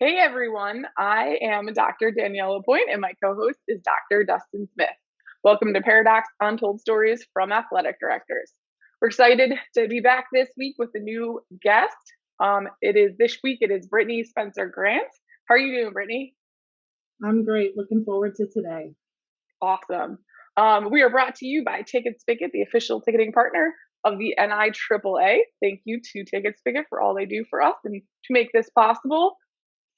Hey everyone, I am Dr. Danielle Lapointe and my co-host is Dr. Dustin Smith. Welcome to Paradox Untold Stories from Athletic Directors. We're excited to be back this week with a new guest. This week it is Brittany Spencer Grant. How are you doing, Brittany? I'm great. Looking forward to today. Awesome. We are brought to you by Ticket Spicket, the official ticketing partner of the NIAAA. Thank you to Ticket Spicket for all they do for us and to make this possible.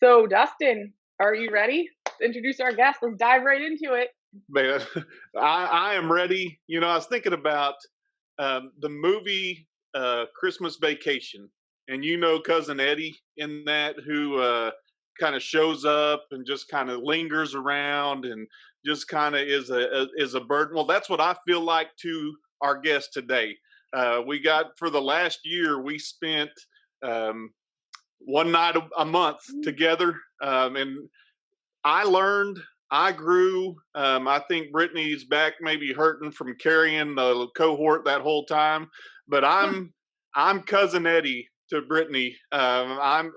So, Dustin, are you ready to introduce our guest? Let's dive right into it. Man, I am ready. I was thinking about the movie Christmas Vacation, and Cousin Eddie in that, who kind of shows up and just kind of lingers around and just kind of is a burden. Well, that's what I feel like to our guest today. We got, for the last year, we spent one night a month together, and I learned, I grew. I think Brittany's back maybe hurting from carrying the cohort that whole time, but I'm cousin Eddie to Brittany. I'm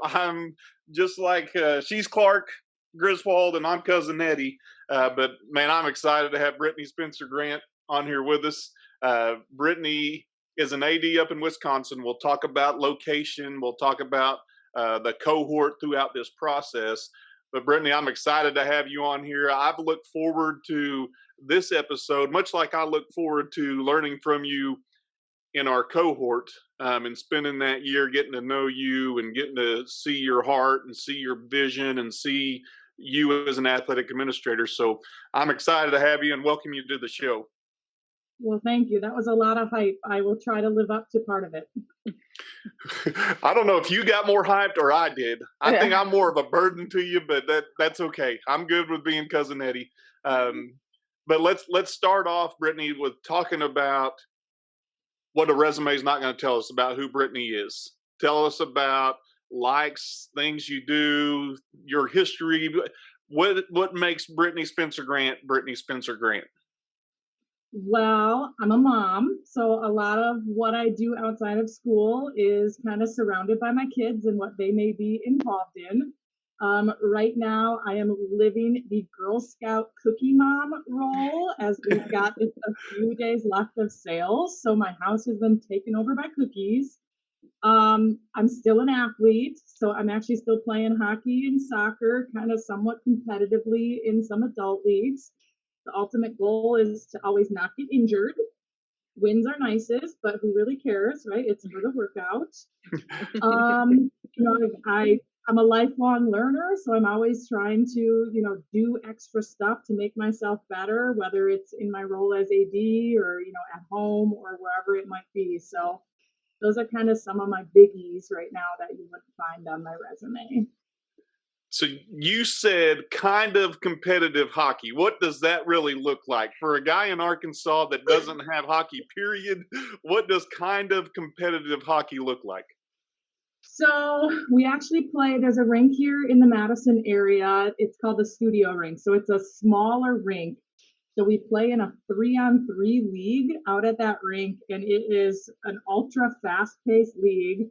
just like she's Clark Griswold and I'm cousin Eddie. But man, I'm excited to have Brittany Spencer Grant on here with us. Brittany is an AD up in Wisconsin. We'll talk about location. We'll talk about the cohort throughout this process. But Brittany, I'm excited to have you on here. I've looked forward to this episode, much like I look forward to learning from you in our cohort, and spending that year getting to know you and getting to see your heart and see your vision and see you as an athletic administrator. So I'm excited to have you and welcome you to the show. Well, thank you. That was a lot of hype. I will try to live up to part of it. I don't know if you got more hyped or I did. I think I'm more of a burden to you, but that's okay. I'm good with being cousin Eddie. But let's start off, Brittany, with talking about what a resume is not going to tell us about who Brittany is. Tell us about likes, things you do, your history. What makes Brittany Spencer Grant Brittany Spencer Grant? Well, I'm a mom, so a lot of what I do outside of school is kind of surrounded by my kids and what they may be involved in. Right now, I am living the Girl Scout cookie mom role, as we've got a few days left of sales, so my house has been taken over by cookies. I'm still an athlete, so I'm actually still playing hockey and soccer, kind of somewhat competitively in some adult leagues. The ultimate goal is to always not get injured. Wins are nicest, but who really cares, right? It's for the workout. I'm a lifelong learner, so I'm always trying to, do extra stuff to make myself better, whether it's in my role as AD or, at home or wherever it might be. So those are kind of some of my biggies right now that you wouldn't find on my resume. So you said kind of competitive hockey. What does that really look like? For a guy in Arkansas that doesn't have hockey, period, what does kind of competitive hockey look like? So we actually play, there's a rink here in the Madison area. It's called the Studio Rink. So it's a smaller rink. So we play in a 3-on-3 league out at that rink, and it is an ultra fast-paced league.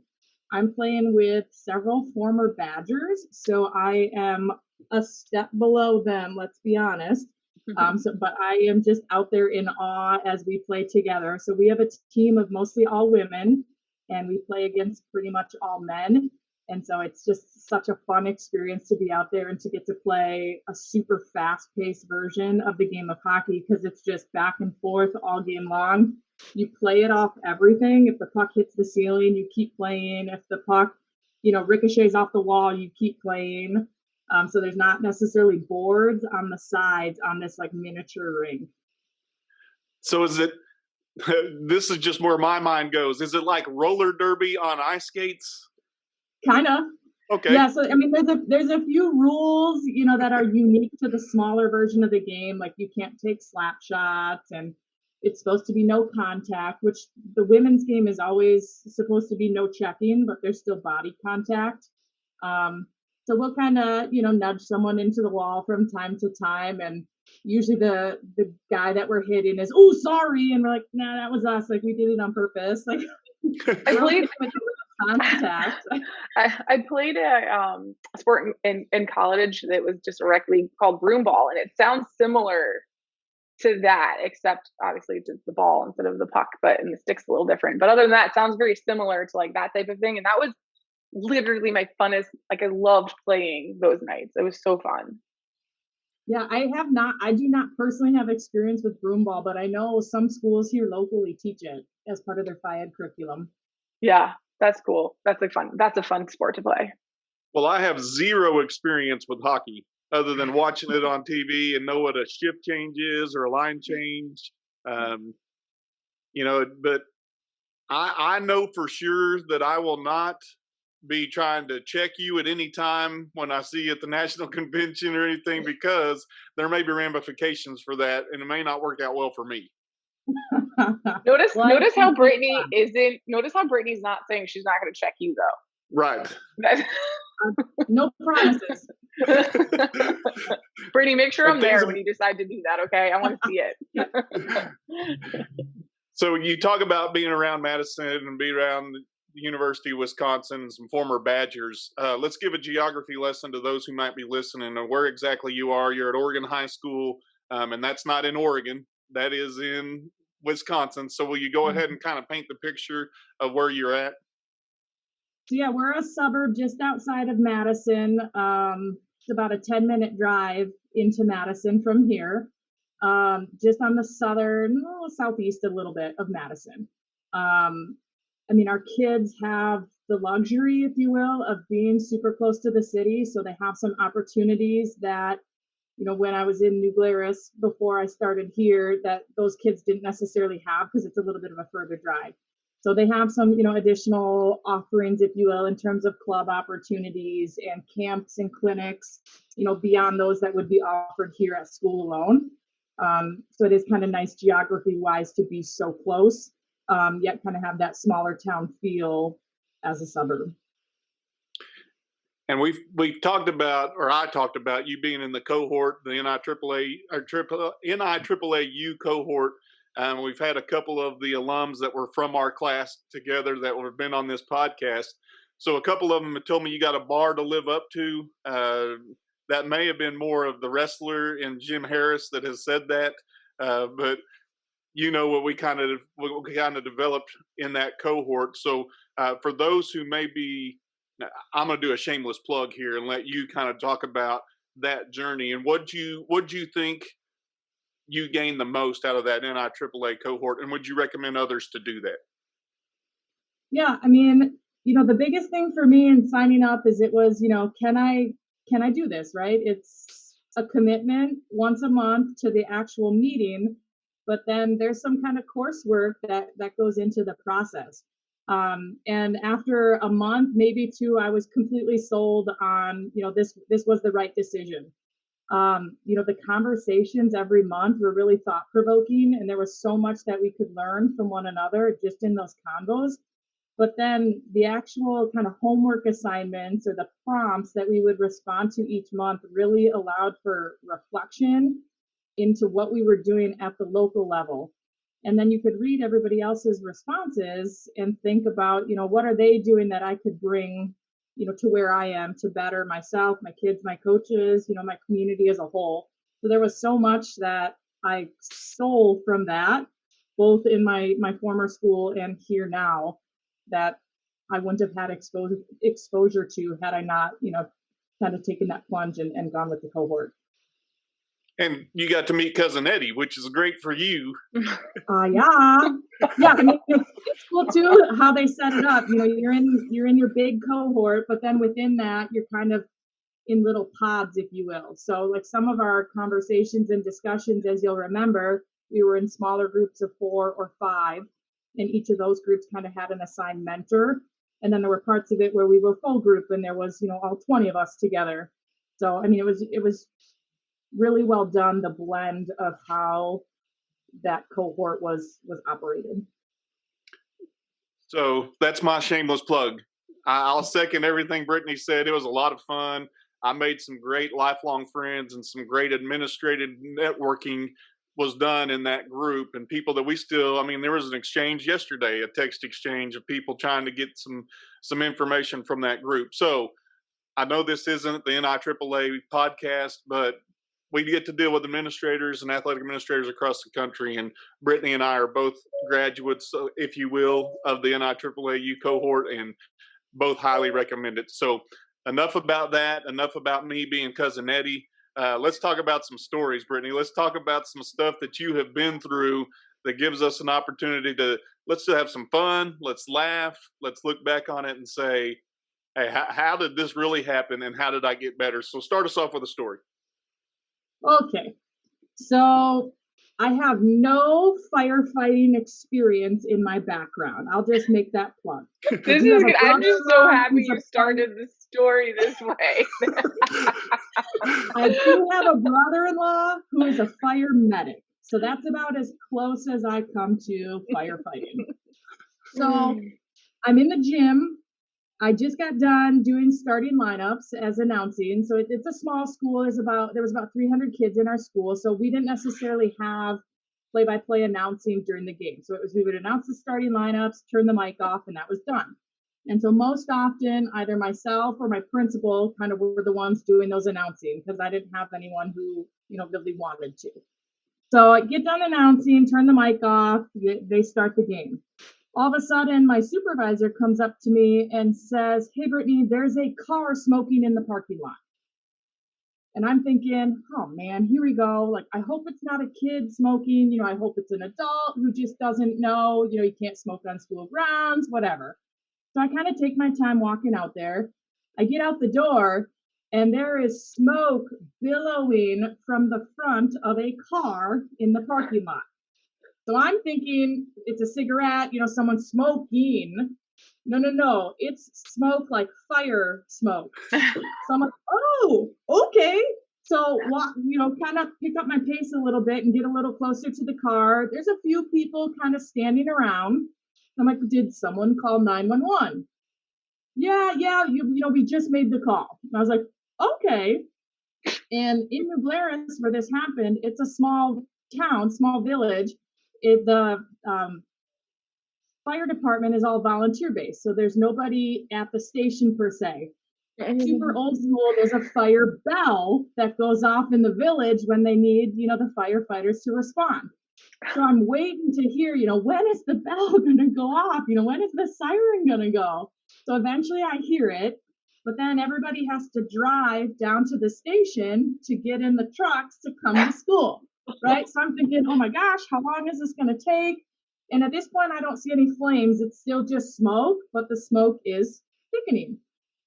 I'm playing with several former Badgers, so I am a step below them, let's be honest. But I am just out there in awe as we play together. So we have a team of mostly all women, and we play against pretty much all men. And so it's just such a fun experience to be out there and to get to play a super fast-paced version of the game of hockey, because it's just back and forth all game long. You play it off everything. If the puck hits the ceiling, you keep playing. If the puck, ricochets off the wall, you keep playing. So there's not necessarily boards on the sides on this like miniature rink. So is it, this is just where my mind goes. Is it like roller derby on ice skates? Kind of. Okay. Yeah, so I mean, there's a few rules, that are unique to the smaller version of the game. Like you can't take slap shots, and it's supposed to be no contact, which the women's game is always supposed to be no checking, but there's still body contact. So we'll kind of, nudge someone into the wall from time to time, and usually the guy that we're hitting is, oh, sorry, and we're like, nah, that was us. Like we did it on purpose. Like I believe contact. I played a sport in college that was just directly called broom ball, and it sounds similar to that, except obviously it's the ball instead of the puck, and the stick's a little different. But other than that, it sounds very similar to like that type of thing. And that was literally my funnest. Like I loved playing those nights. It was so fun. Yeah, I do not personally have experience with broom ball, but I know some schools here locally teach it as part of their FIAD curriculum. Yeah, that's cool. That's a fun sport to play. Well, I have zero experience with hockey other than watching it on TV and know what a shift change is or a line change. But I know for sure that I will not be trying to check you at any time when I see you at the national convention or anything, because there may be ramifications for that and it may not work out well for me. Notice how Brittany's not saying she's not going to check you though. Right. No promises. Brittany, make sure I'm there when you decide to do that, okay? I want to see it. So you talk about being around Madison and being around the University of Wisconsin and some former Badgers. Let's give a geography lesson to those who might be listening of where exactly you are. You're at Oregon High School, and that's not in Oregon. That is in Wisconsin. So will you go ahead and kind of paint the picture of where you're at? So yeah, we're a suburb just outside of Madison. It's about a 10-minute drive into Madison from here. Just on the southeast a little bit of Madison. Our kids have the luxury, if you will, of being super close to the city. So they have some opportunities that, when I was in New Glarus before I started here, that those kids didn't necessarily have because it's a little bit of a further drive. So they have some, additional offerings, if you will, in terms of club opportunities and camps and clinics, beyond those that would be offered here at school alone. So it is kind of nice geography wise to be so close, yet kind of have that smaller town feel as a suburb. And we've talked about, or I talked about you being in the cohort, the NIAAAU cohort. We've had a couple of the alums that were from our class together that have been on this podcast. So a couple of them have told me you got a bar to live up to. That may have been more of the wrestler in Jim Harris that has said that, but what we kind of developed in that cohort. So for those who may be, I'm going to do a shameless plug here and let you kind of talk about that journey and what you think you gained the most out of that NIAAA cohort, and would you recommend others to do that? Yeah, the biggest thing for me in signing up is it was, can I do this, right? It's a commitment once a month to the actual meeting, but then there's some kind of coursework that goes into the process. And after a month, maybe two, I was completely sold on, this was the right decision. The conversations every month were really thought-provoking, and there was so much that we could learn from one another just in those convos. But then the actual kind of homework assignments or the prompts that we would respond to each month really allowed for reflection into what we were doing at the local level. And then you could read everybody else's responses and think about, what are they doing that I could bring, to where I am to better myself, my kids, my coaches, my community as a whole. So there was so much that I stole from that, both in my former school and here now, that I wouldn't have had exposure to had I not, kind of taken that plunge and gone with the cohort. And you got to meet Cousin Eddie, which is great for you. Yeah. It's cool too how they set it up. You're in your big cohort, but then within that, you're kind of in little pods, if you will. So like some of our conversations and discussions, as you'll remember, we were in smaller groups of 4 or 5, and each of those groups kind of had an assigned mentor. And then there were parts of it where we were full group and there was, all 20 of us together. So, it was really well done, the blend of how that cohort was operated. So that's my shameless plug. I'll second everything Brittany said. It was a lot of fun. I made some great lifelong friends and some great administrative networking was done in that group, and people that we still, I mean, there was an exchange yesterday, a text exchange of people trying to get some information from that group. So I know this isn't the NIAAA podcast, but we get to deal with administrators and athletic administrators across the country. And Brittany and I are both graduates, if you will, of the NIAAA cohort, and both highly recommend it. So enough about that. Enough about me being Cousin Eddie. Let's talk about some stories, Brittany. Let's talk about some stuff that you have been through that gives us an opportunity to, let's have some fun. Let's laugh. Let's look back on it and say, hey, how did this really happen, and how did I get better? So start us off with a story. Okay. So I have no firefighting experience in my background. I'll just make that plug. This is good. I'm just so happy you started the story this way. I do have a brother-in-law who is a fire medic. So that's about as close as I come to firefighting. So I'm in the gym. I just got done doing starting lineups as announcing. So it's a small school. There was about 300 kids in our school. So we didn't necessarily have play-by-play announcing during the game. So we would announce the starting lineups, turn the mic off, and that was done. And so most often, either myself or my principal kind of were the ones doing those announcing, because I didn't have anyone who, really wanted to. So I get done announcing, turn the mic off, they start the game. All of a sudden, my supervisor comes up to me and says, "Hey, Brittany, there's a car smoking in the parking lot." And I'm thinking, oh man, here we go. Like, I hope it's not a kid smoking. I hope it's an adult who just doesn't know, you can't smoke on school grounds, whatever. So I kind of take my time walking out there. I get out the door, and there is smoke billowing from the front of a car in the parking lot. So I'm thinking it's a cigarette, someone smoking. No, it's smoke, like fire smoke. So I'm like, oh, okay. So, kind of pick up my pace a little bit and get a little closer to the car. There's a few people kind of standing around. I'm like, did someone call 911? Yeah, we just made the call. And I was like, okay. And in New Glarus, where this happened, it's a small town, small village. The fire department is all volunteer based, so there's nobody at the station per se. Super old school. There's a fire bell that goes off in the village when they need, the firefighters to respond. So I'm waiting to hear, when is the bell going to go off? When is the siren going to go? So eventually I hear it, but then everybody has to drive down to the station to get in the trucks to come to school. Right? So I'm thinking, oh my gosh, how long is this going to take? And at this point, I don't see any flames. It's still just smoke, but the smoke is thickening.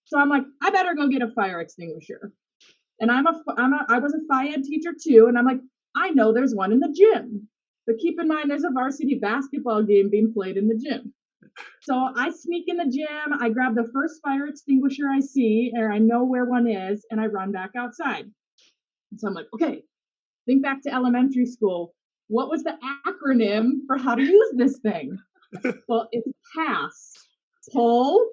So I'm like, I better go get a fire extinguisher. And I was a Phi Ed teacher too. And I'm like, I know there's one in the gym. But keep in mind, there's a varsity basketball game being played in the gym. So I sneak in the gym. I grab the first fire extinguisher I see, or I know where one is, and I run back outside. And so I'm like, okay. Think back to elementary school. What was the acronym for how to use this thing? Well, it's PASS. Pull,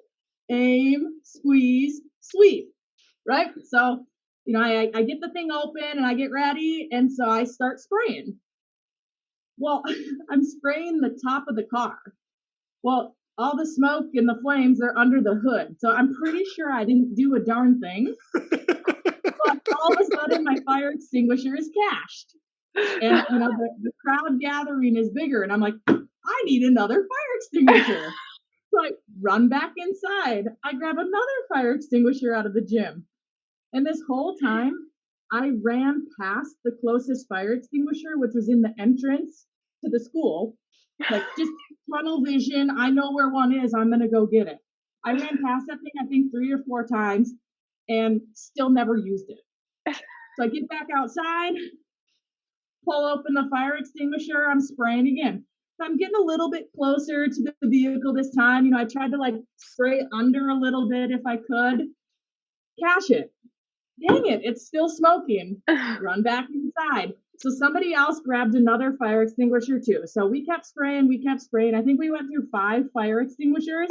aim, squeeze, sweep. Right? So, I get the thing open and I get ready. And so I start spraying. Well, I'm spraying the top of the car. Well, all the smoke and the flames are under the hood. So I'm pretty sure I didn't do a darn thing. But all of a sudden, my fire extinguisher is cashed. And, the crowd gathering is bigger. And I'm like, I need another fire extinguisher. So I run back inside. I grab another fire extinguisher out of the gym. And this whole time, I ran past the closest fire extinguisher, which was in the entrance to the school. Like, just tunnel vision. I know where one is. I'm going to go get it. I ran past that thing, I think, 3 or 4 times and still never used it. So I get back outside, pull open the fire extinguisher. I'm spraying again. So I'm getting a little bit closer to the vehicle this time. I tried to spray under a little bit if I could. Cash it. Dang it, it's still smoking. Run back inside. So somebody else grabbed another fire extinguisher too. So we kept spraying. I think we went through 5 fire extinguishers.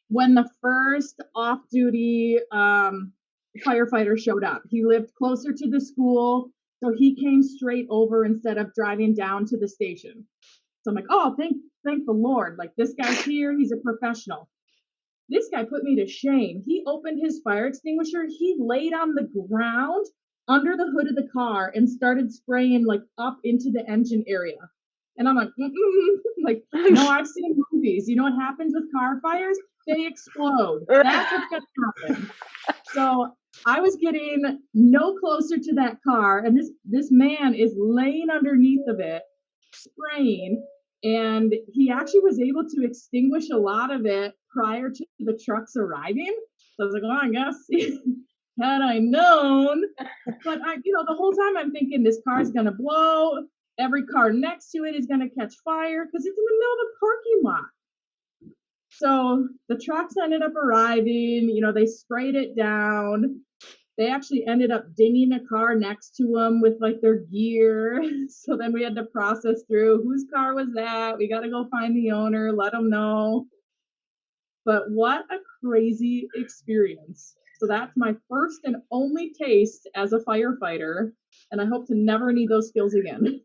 When the first off-duty firefighter showed up, he lived closer to the school. So he came straight over instead of driving down to the station. So I'm like, oh, thank the Lord. Like, this guy's here. He's a professional. This guy put me to shame. He opened his fire extinguisher. He laid on the ground under the hood of the car and started spraying like up into the engine area. And I'm like, like, no, I've seen movies. You know what happens with car fires? They explode. That's what's going to happen. So I was getting no closer to that car, and this man is laying underneath of it, spraying, and he actually was able to extinguish a lot of it prior to the trucks arriving. So I was like, well, I guess had I known. But the whole time I'm thinking this car is gonna blow. Every car next to it is gonna catch fire because it's in the middle of a parking lot. So the trucks ended up arriving. They sprayed it down. They actually ended up dinging a car next to them with like their gear. So then we had to process through whose car was that. We got to go find the owner, let them know. But what a crazy experience. So that's my first and only taste as a firefighter. And I hope to never need those skills again.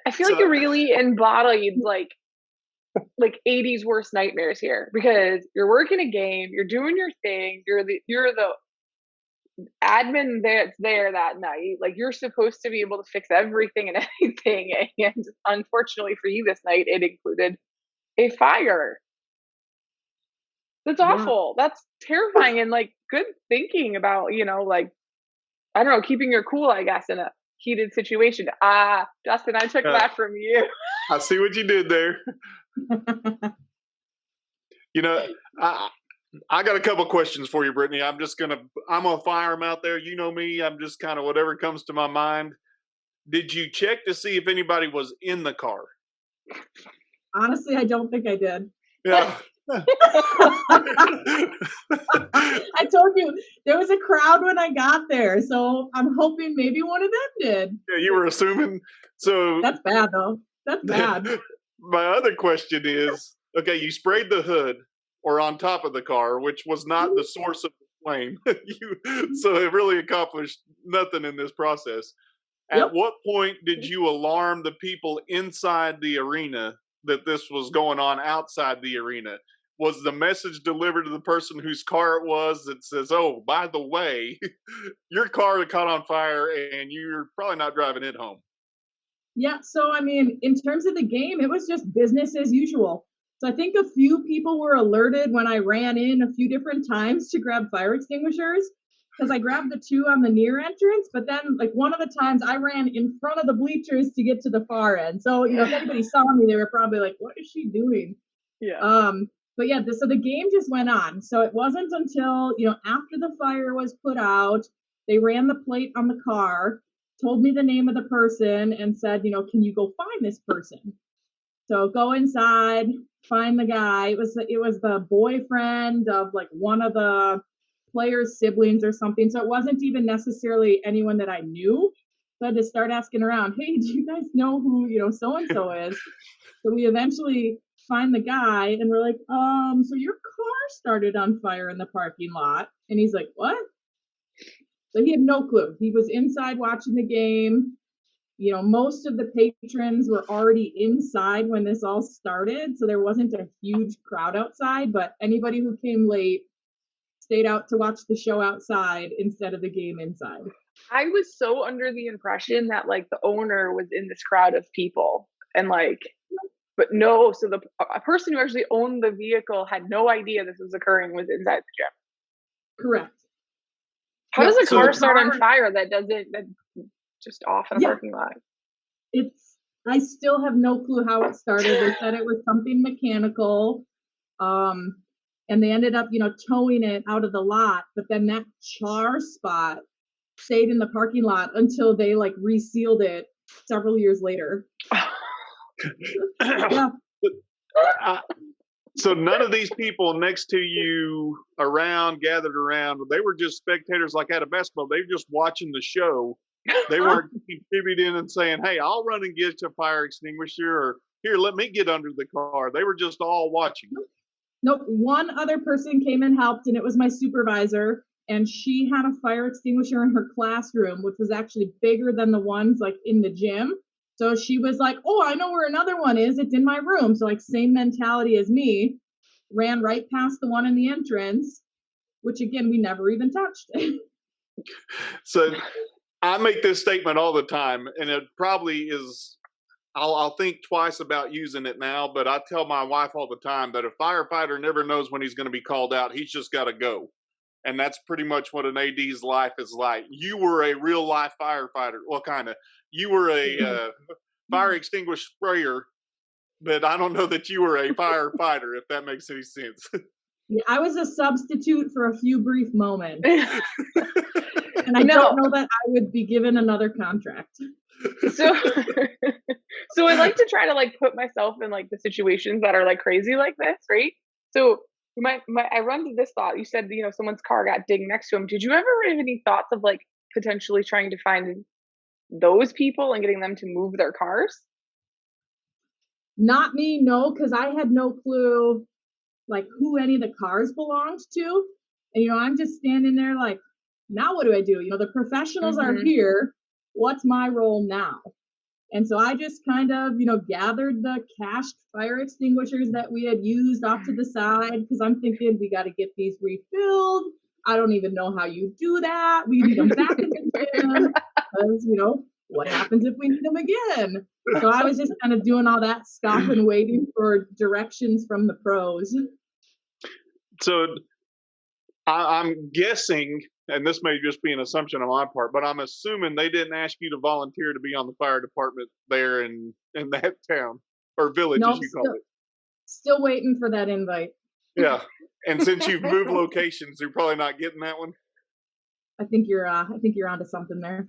I feel like you really embodied like 80s worst nightmares here, because you're working a game, you're doing your thing, you're the admin that's there that night. Like, you're supposed to be able to fix everything and anything, and unfortunately for you this night, it included a fire. That's awful. That's terrifying. And like, good thinking about, like, I don't know, keeping your cool, I guess, in a heated situation. Dustin, I took that from you. I see what you did there. I got a couple questions for you, Brittany. I'm gonna fire them out there. You know me. I'm just kind of whatever comes to my mind. Did you check to see if anybody was in the car? Honestly, I don't think I did. Yeah. I told you there was a crowd when I got there, so I'm hoping maybe one of them did. Yeah, you were assuming. So that's bad, though. That's bad. My other question is, okay, you sprayed the hood or on top of the car, which was not the source of the flame. So it really accomplished nothing in this process. At what point did you alarm the people inside the arena that this was going on outside the arena? Was the message delivered to the person whose car it was that says, oh, by the way, your car caught on fire and you're probably not driving it home? Yeah, so I mean, in terms of the game, it was just business as usual. So I think a few people were alerted when I ran in a few different times to grab fire extinguishers, because I grabbed the two on the near entrance, but then like one of the times I ran in front of the bleachers to get to the far end. So, if anybody saw me, they were probably like, what is she doing? Yeah. But yeah, so the game just went on. So it wasn't until, after the fire was put out, they ran the plate on the car, told me the name of the person and said, can you go find this person? So go inside, find the guy. It was the boyfriend of like one of the players' siblings or something. So it wasn't even necessarily anyone that I knew. So I had to start asking around, hey, do you guys know who, so-and-so is? So we eventually find the guy and we're like, so your car started on fire in the parking lot. And he's like, what? So he had no clue. He was inside watching the game. Most of the patrons were already inside when this all started. So there wasn't a huge crowd outside, but anybody who came late stayed out to watch the show outside instead of the game inside. I was so under the impression that like the owner was in this crowd of people, and like, but no, so a person who actually owned the vehicle had no idea this was occurring, was inside the gym. Correct. How does a car start on fire that's just off in a parking lot? I still have no clue how it started. They said it was something mechanical. And they ended up, towing it out of the lot, but then that char spot stayed in the parking lot until they like resealed it several years later. Yeah. So none of these people next to you gathered around, they were just spectators like at a basketball. They were just watching the show. They weren't contributing and saying, hey, I'll run and get a fire extinguisher, or here, let me get under the car. They were just all watching. Nope. One other person came and helped, and it was my supervisor. and she had a fire extinguisher in her classroom, which was actually bigger than the ones like in the gym. So she was like, oh, I know where another one is. It's in my room. So like same mentality as me, ran right past the one in the entrance, which again, we never even touched. So I make this statement all the time, and it probably is. I'll think twice about using it now, but I tell my wife all the time that a firefighter never knows when he's going to be called out. He's just got to go. And that's pretty much what an AD's life is like. You were a real life firefighter. Well, kind of. You were a fire extinguisher sprayer, but I don't know that you were a firefighter, if that makes any sense. Yeah, I was a substitute for a few brief moments. And I don't know that I would be given another contract. So so I like to try to like put myself in like the situations that are like crazy like this, right? So I run to this thought. You said, someone's car got dinged next to him. Did you ever have any thoughts of like potentially trying to find those people and getting them to move their cars? Not me, no, because I had no clue like who any of the cars belonged to. And I'm just standing there like, now what do I do? The professionals are here. What's my role now? And so I just kind of, gathered the cached fire extinguishers that we had used off to the side, because I'm thinking we got to get these refilled. I don't even know how you do that. We need them back in the gym because, what happens if we need them again? So I was just kind of doing all that stuff and waiting for directions from the pros. So I'm guessing, and this may just be an assumption on my part, but I'm assuming they didn't ask you to volunteer to be on the fire department there in that town or village, as you call it. Still waiting for that invite. Yeah, and since you've moved locations, you're probably not getting that one. I think you're onto something there.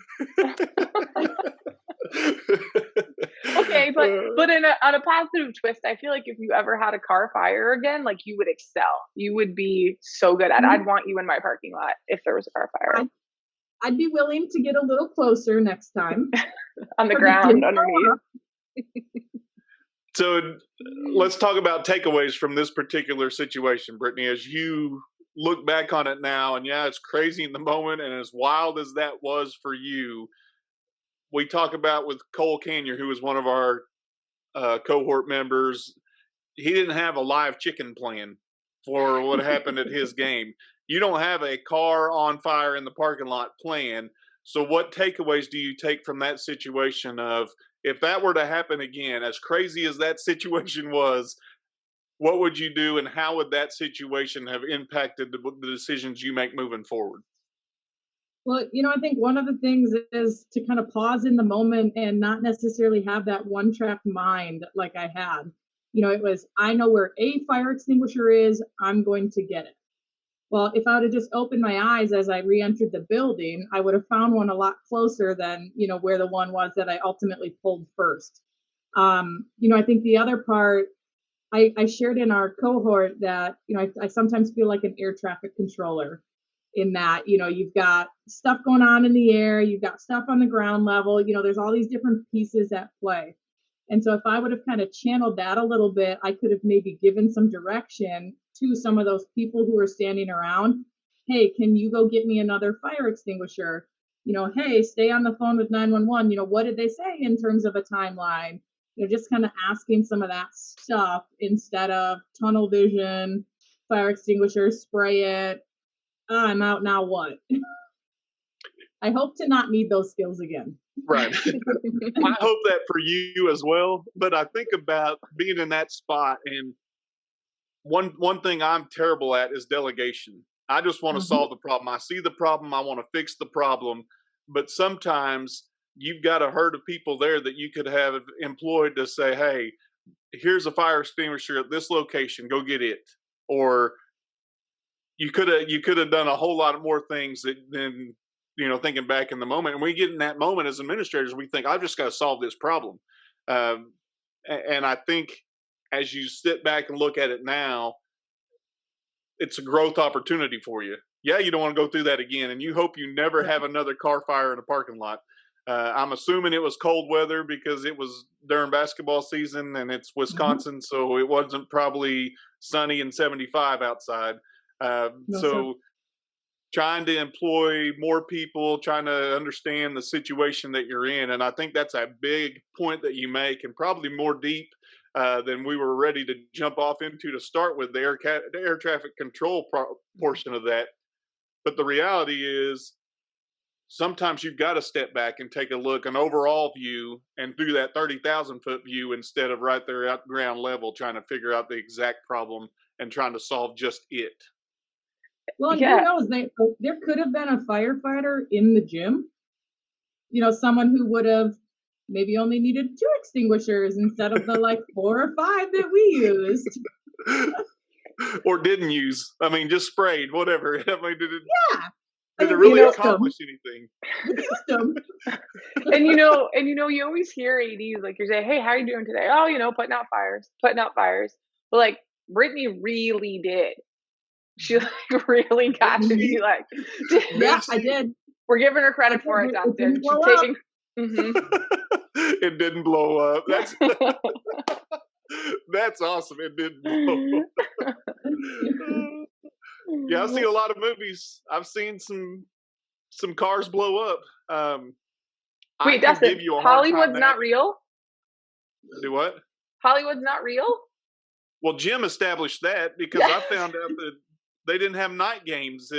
Okay, but on a positive twist, I feel like if you ever had a car fire again, like you would excel. You would be so good at it. I'd want you in my parking lot if there was a car fire. I'd be willing to get a little closer next time. On the ground underneath. So let's talk about takeaways from this particular situation, Brittany, as you look back on it now. And yeah, it's crazy in the moment, and as wild as that was for you, we talk about with Cole Canyer, who was one of our cohort members. He didn't have a live chicken plan for what happened at his game. You don't have a car on fire in the parking lot plan. So what takeaways do you take from that situation of, if that were to happen again, as crazy as that situation was, what would you do, and how would that situation have impacted the decisions you make moving forward? Well, I think one of the things is to kind of pause in the moment and not necessarily have that one-track mind like I had. It was, I know where a fire extinguisher is, I'm going to get it. Well, if I would have just opened my eyes as I re-entered the building, I would have found one a lot closer than, where the one was that I ultimately pulled first. I think the other part, I shared in our cohort that, I sometimes feel like an air traffic controller, in that, you've got stuff going on in the air, you've got stuff on the ground level, there's all these different pieces at play. And so if I would have kind of channeled that a little bit, I could have maybe given some direction to some of those people who are standing around. Hey, can you go get me another fire extinguisher? Hey, stay on the phone with 911. What did they say in terms of a timeline? Just kind of asking some of that stuff instead of tunnel vision, fire extinguisher, spray it. I'm out now, what? I hope to not need those skills again. Right. I hope that for you as well. But I think about being in that spot, and one thing I'm terrible at is delegation. I just want to solve the problem. I see the problem. I want to fix the problem. But sometimes you've got a herd of people there that you could have employed to say, hey, here's a fire extinguisher at this location. Go get it. Or you could have done a whole lot more things than thinking back in the moment. And we get in that moment as administrators, we think, I've just got to solve this problem. And I think as you sit back and look at it now, it's a growth opportunity for you. Yeah, you don't want to go through that again, and you hope you never have another car fire in a parking lot. I'm assuming it was cold weather because it was during basketball season, and it's Wisconsin, so it wasn't probably sunny and 75 outside. So trying to employ more people, trying to understand the situation that you're in. And I think that's a big point that you make, and probably more deep than we were ready to jump off into to start with the air traffic control portion of that. But the reality is, sometimes you've got to step back and take a look, an overall view, and do that 30,000-foot view instead of right there at ground level trying to figure out the exact problem and trying to solve just it. Well, and Yeah. who knows? There could have been a firefighter in the gym. Someone who would have maybe only needed 2 extinguishers instead of the 4 or 5 that we used. Or didn't use. I mean, just sprayed, whatever. I mean, Yeah. did it really accomplish anything? We used them. And you always hear ADs like you're saying, "Hey, how are you doing today?" "Oh, putting out fires, putting out fires." But like Brittany really did. She really got to be like, Yeah, I did. we're giving her credit for it, Dustin. She's taking. It didn't blow up. That's awesome. It didn't blow up. Yeah, I've seen a lot of movies. I've seen some cars blow up. Wait, Dustin, Hollywood's not real? Do what? Hollywood's not real? Well, Jim established that because I found out that they didn't have night games.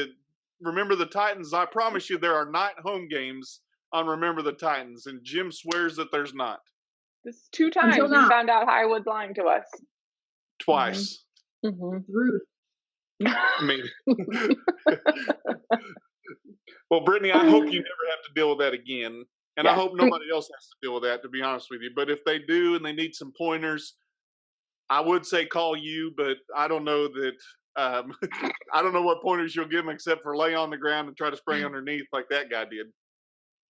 Remember the Titans? I promise you there are night home games on Remember the Titans, and Jim swears that there's not. This is 2 times we found out Hollywood's lying to us. Twice. Rude. I mean, well, Brittany, I hope you never have to deal with that again. And I hope nobody else has to deal with that, to be honest with you. But if they do and they need some pointers, I would say call you, but I don't know that. I don't know what pointers you'll give them except for lay on the ground and try to spray underneath like that guy did.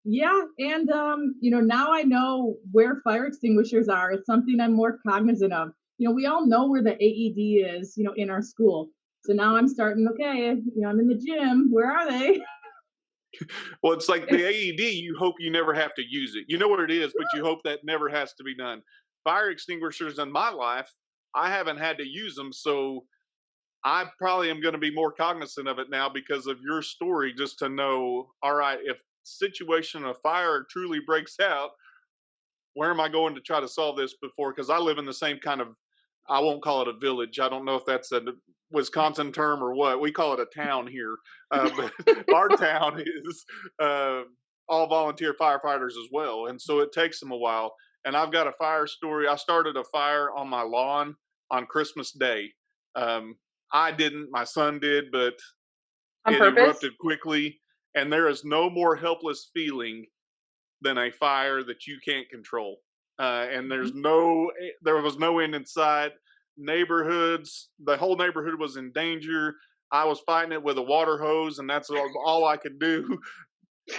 Yeah, and now I know where fire extinguishers are. It's something I'm more cognizant of. We all know where the AED is, in our school. So now I'm starting, okay, I'm in the gym. Where are they? Well, it's like the AED, you hope you never have to use it. You know what it is, but you hope that never has to be done. Fire extinguishers in my life, I haven't had to use them, so I probably am going to be more cognizant of it now because of your story, just to know, all right, if situation of fire truly breaks out, where am I going to try to solve this before? Because I live in the same kind of, I won't call it a village. I don't know if that's a Wisconsin term or what. We call it a town here. But our town is all volunteer firefighters as well. And so it takes them a while. And I've got a fire story. I started a fire on my lawn on Christmas Day. I didn't, my son did, but it erupted quickly. And there is no more helpless feeling than a fire that you can't control. And there was no end in sight. Neighborhoods, the whole neighborhood was in danger. I was fighting it with a water hose, and that's all I could do.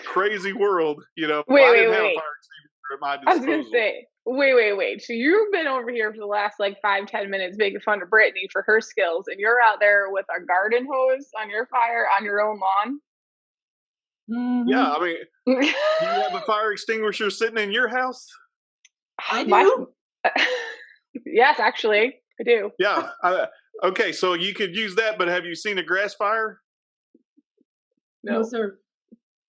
Crazy world, Wait, I didn't have a fire extinguisher at my disposal. I was going to say, wait. So you've been over here for the last 5-10 minutes making fun of Brittany for her skills, and you're out there with a garden hose on your fire on your own lawn? Yeah, I mean, do you have a fire extinguisher sitting in your house? I do. Yes, actually, I do. Yeah. Okay, so you could use that, but have you seen a grass fire? No, sir.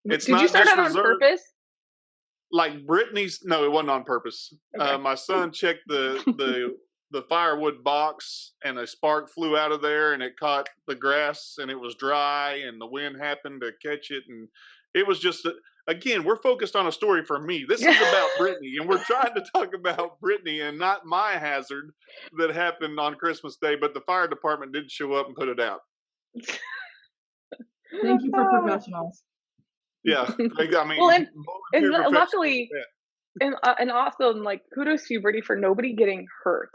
Did you start it on purpose? Like Brittany's? No, it wasn't on purpose. Okay. My son checked the firewood box, and a spark flew out of there, and it caught the grass, and it was dry, and the wind happened to catch it, and it was just again, we're focused on a story for me. This is about Brittany, and we're trying to talk about Brittany and not my hazard that happened on Christmas Day, but the fire department did show up and put it out. Thank you for professionals. Yeah. I mean, well, and luckily, and also, kudos to you, Brittany, for nobody getting hurt.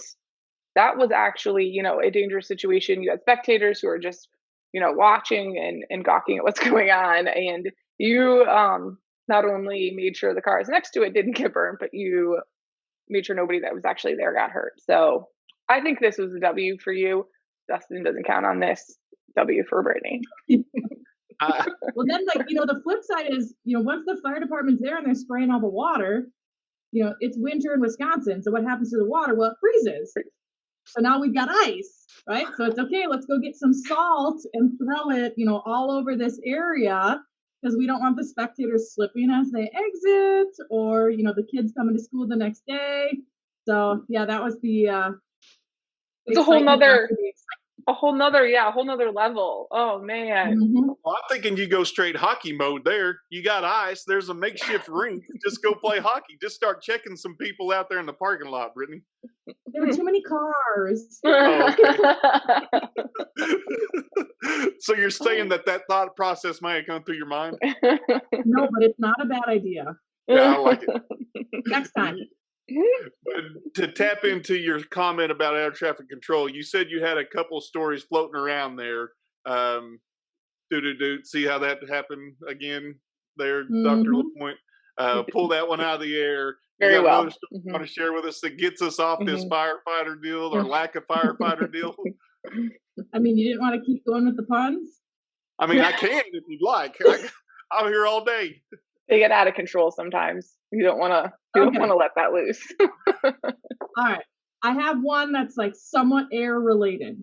That was actually, a dangerous situation. You had spectators who are just, watching and gawking at what's going on. And you not only made sure the cars next to it didn't get burned, but you made sure nobody that was actually there got hurt. So I think this was a W for you. Dustin doesn't count on this. W for Brittany. Well, then, the flip side is, once the fire department's there and they're spraying all the water, it's winter in Wisconsin. So what happens to the water? Well, it freezes. So now we've got ice, right? So it's okay, let's go get some salt and throw it, all over this area because we don't want the spectators slipping as they exit or, the kids coming to school the next day. So yeah, that was the It's a whole excitement nother, after the excitement. a whole nother level. Oh man. Mhm. Well, I'm thinking you go straight hockey mode there. You got ice. There's a makeshift rink. Just go play hockey. Just start checking some people out there in the parking lot, Brittany. There were too many cars. Oh, okay. So you're saying that thought process might have come through your mind? No, but it's not a bad idea. Yeah, I like it. Next time. To tap into your comment about air traffic control, you said you had a couple stories floating around there. See how that happened again there, Dr. LaPointe? Pull that one out of the air. Very you got well. another story you want to share with us that gets us off this firefighter deal or lack of firefighter deal? I mean, you didn't want to keep going with the puns? I mean, I can if you'd like. I'm here all day. They get out of control sometimes. You don't want to let that loose. All right. I have one that's like somewhat air related.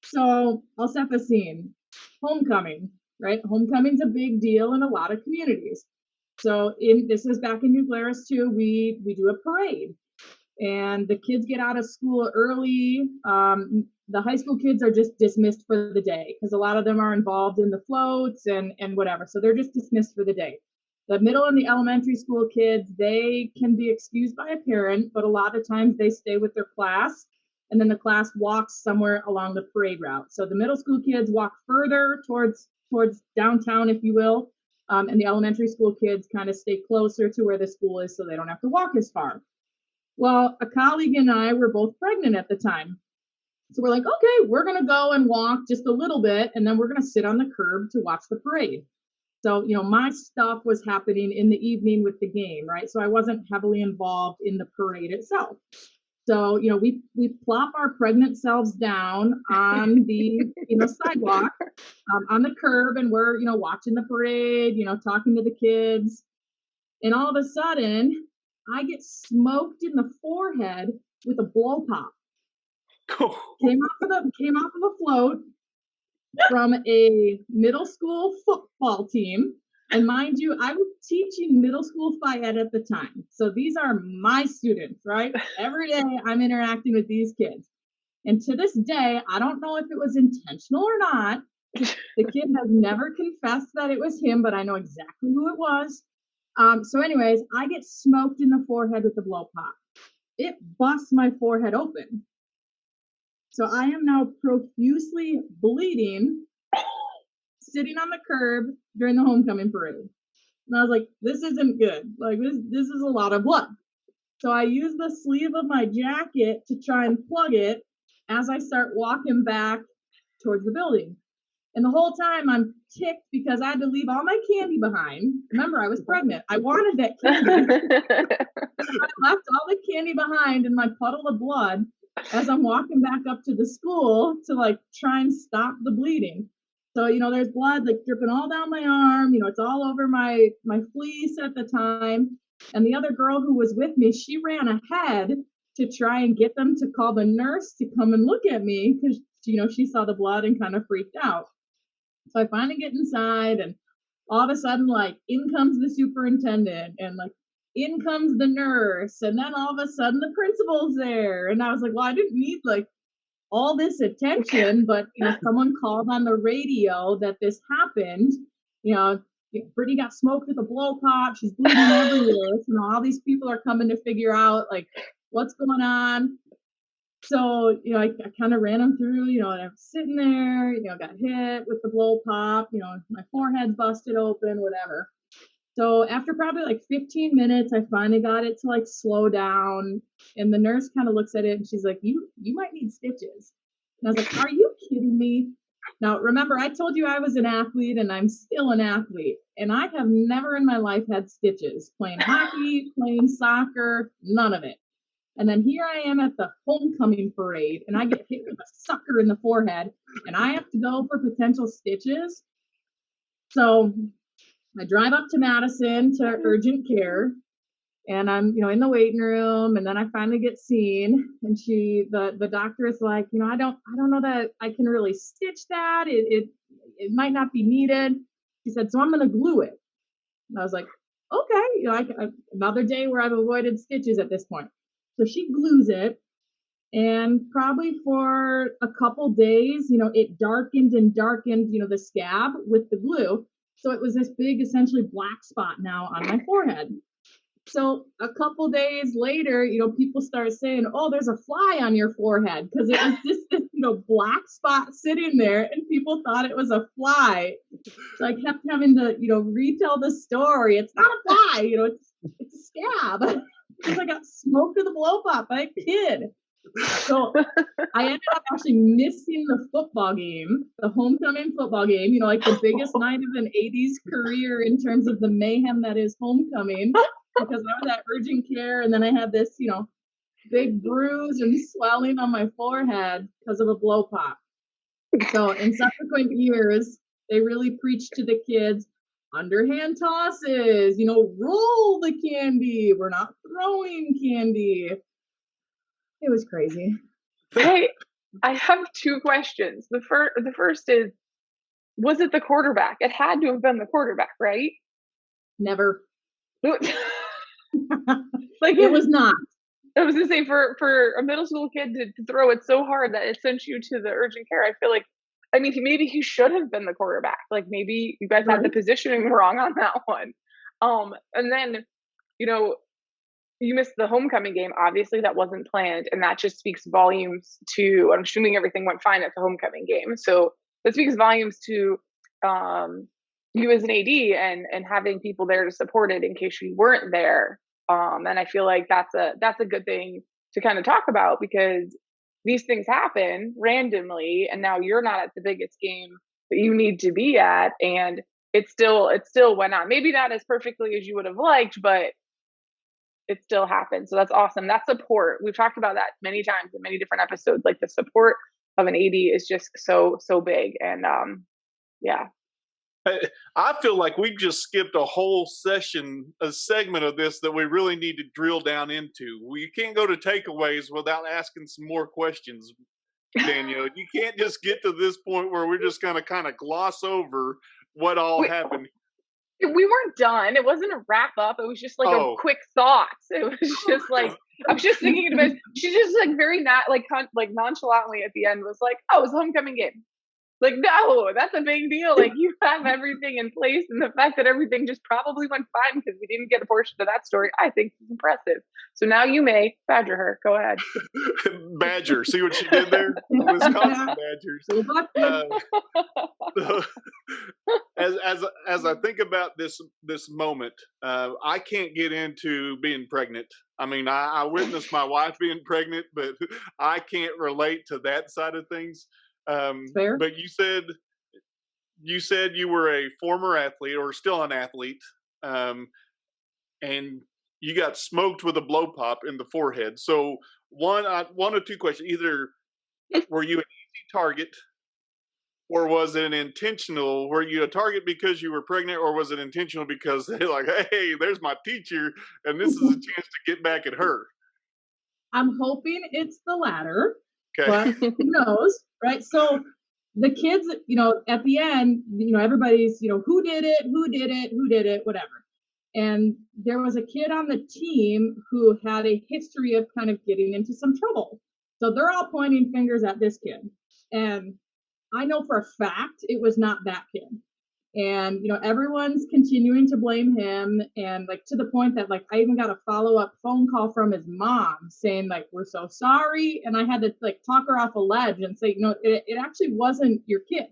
So I'll set the scene. Homecoming, right? Homecoming's a big deal in a lot of communities. So this is back in New Glarus too. We do a parade, and the kids get out of school early. The high school kids are just dismissed for the day because a lot of them are involved in the floats and whatever. So they're just dismissed for the day. The middle and the elementary school kids, they can be excused by a parent, but a lot of times they stay with their class, and then the class walks somewhere along the parade route. So the middle school kids walk further towards downtown, if you will, and the elementary school kids kind of stay closer to where the school is so they don't have to walk as far. Well, a colleague and I were both pregnant at the time. So we're like, okay, we're going to go and walk just a little bit, and then we're going to sit on the curb to watch the parade. So, my stuff was happening in the evening with the game, right? So I wasn't heavily involved in the parade itself. So, we plop our pregnant selves down on the, sidewalk, on the curb, and we're, watching the parade, talking to the kids. And all of a sudden, I get smoked in the forehead with a blow pop. Came off of a float from a middle school football team. And mind you, I was teaching middle school phy ed at the time. So these are my students, right? Every day I'm interacting with these kids. And to this day, I don't know if it was intentional or not. The kid has never confessed that it was him, but I know exactly who it was. So anyways, I get smoked in the forehead with the blow pop. It busts my forehead open. So I am now profusely bleeding, sitting on the curb during the homecoming parade. And I was like, this isn't good. Like this is a lot of blood. So I use the sleeve of my jacket to try and plug it as I start walking back towards the building. And the whole time I'm ticked because I had to leave all my candy behind. Remember, I was pregnant. I wanted that candy. I left all the candy behind in my puddle of blood as I'm walking back up to the school to try and stop the bleeding. So, there's blood dripping all down my arm, it's all over my fleece at the time. And the other girl who was with me, she ran ahead to try and get them to call the nurse to come and look at me because, she saw the blood and kind of freaked out. So I finally get inside, and all of a sudden, in comes the superintendent, and in comes the nurse, and then all of a sudden the principal's there. And I was like, well, I didn't need all this attention, but someone called on the radio that this happened. Brittany got smoked with a blow pop. She's bleeding everywhere. So all these people are coming to figure out what's going on. So, I kind of ran them through, and I'm sitting there, got hit with the blow pop, my forehead busted open, whatever. So after probably 15 minutes, I finally got it to slow down. And the nurse kind of looks at it and she's like, you might need stitches. And I was like, are you kidding me? Now, remember, I told you I was an athlete and I'm still an athlete. And I have never in my life had stitches, playing hockey, playing soccer, none of it. And then here I am at the homecoming parade and I get hit with a sucker in the forehead and I have to go for potential stitches. So I drive up to Madison to urgent care, and I'm, in the waiting room, and then I finally get seen, and the doctor is like, I don't know that I can really stitch that. It might not be needed. She said, so I'm going to glue it. And I was like, okay, another day where I've avoided stitches at this point. So she glues it, and probably for a couple days, it darkened and darkened, the scab with the glue. So it was this big, essentially black spot now on my forehead. So a couple days later, people start saying, "Oh, there's a fly on your forehead," because it was just this, black spot sitting there, and people thought it was a fly. So I kept having to, retell the story. It's not a fly, it's a scab. Because I got smoked with a blow pop by a kid. So I ended up actually missing the football game, the homecoming football game, like the biggest night of an 80s career in terms of the mayhem that is homecoming, because I was at urgent care, and then I had this, big bruise and swelling on my forehead because of a blow pop. So in subsequent years, they really preached to the kids, underhand tosses, roll the candy. We're not throwing candy. It was crazy. I have two questions. The first is, was it the quarterback? It had to have been the quarterback, right? Never. Like it was not. I was gonna say, for a middle school kid to throw it so hard that it sent you to the urgent care, I feel like, I mean, maybe he should have been the quarterback. Like maybe you guys had the positioning wrong on that one. And then, you missed the homecoming game. Obviously, that wasn't planned, and that just speaks volumes to. I'm assuming everything went fine at the homecoming game, so that speaks volumes to you as an AD and having people there to support it in case you weren't there. And I feel like that's a good thing to kind of talk about, because these things happen randomly, and now you're not at the biggest game that you need to be at, and it still went on. Maybe not as perfectly as you would have liked, but it still happened. So that's awesome. That support, we've talked about that many times in many different episodes. Like the support of an AD is just so big, and yeah. I feel like we've just skipped a whole segment of this that we really need to drill down into. We can't go to takeaways without asking some more questions, Danielle. You can't just get to this point where we're just going to kind of gloss over what all happened. We weren't done. It wasn't a wrap up. It was just like a quick thoughts. It was just like, I was just thinking about it. She just like very nonchalantly at the end was like, "Oh, it was a homecoming game." Like, no, that's a big deal. Like, you have everything in place, and the fact that everything just probably went fine because we didn't get a portion of that story, I think is impressive. So now you may badger her. Go ahead. Badger. See what she did there? Wisconsin Badgers. As I think about this moment, I can't get into being pregnant. I mean, I witnessed my wife being pregnant, but I can't relate to that side of things. But you said you were a former athlete, or still an athlete, and you got smoked with a blow pop in the forehead. So one or two questions: either were you an easy target, or was it an intentional? Were you a target because you were pregnant, or was it intentional because they're like, "Hey, there's my teacher, and this is a chance to get back at her"? I'm hoping it's the latter. Okay. But who knows, right? So the kids, at the end, everybody's, who did it, whatever. And there was a kid on the team who had a history of kind of getting into some trouble. So they're all pointing fingers at this kid. And I know for a fact it was not that kid. And, everyone's continuing to blame him. And like, to the point that like, I even got a follow-up phone call from his mom saying like, "We're so sorry." And I had to like talk her off a ledge and say, it actually wasn't your kid.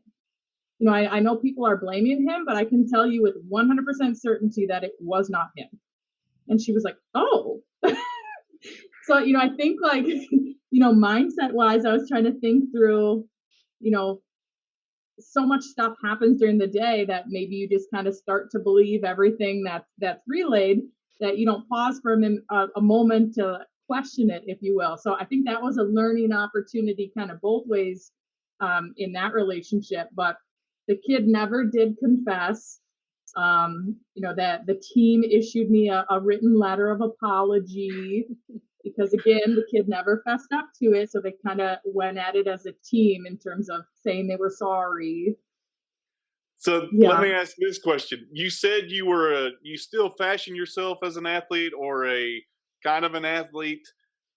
I know people are blaming him, but I can tell you with 100% certainty that it was not him. And she was like, "Oh." So, I think like, mindset wise, I was trying to think through, so much stuff happens during the day that maybe you just kind of start to believe everything that's relayed, that you don't pause for a moment to question it, if you will. So I think that was a learning opportunity kind of both ways in that relationship. But the kid never did confess. That the team issued me a written letter of apology because, again, the kid never fessed up to it. So they kind of went at it as a team in terms of saying they were sorry. So let Yeah. me ask this question. You said you still fashion yourself as an athlete or a kind of an athlete.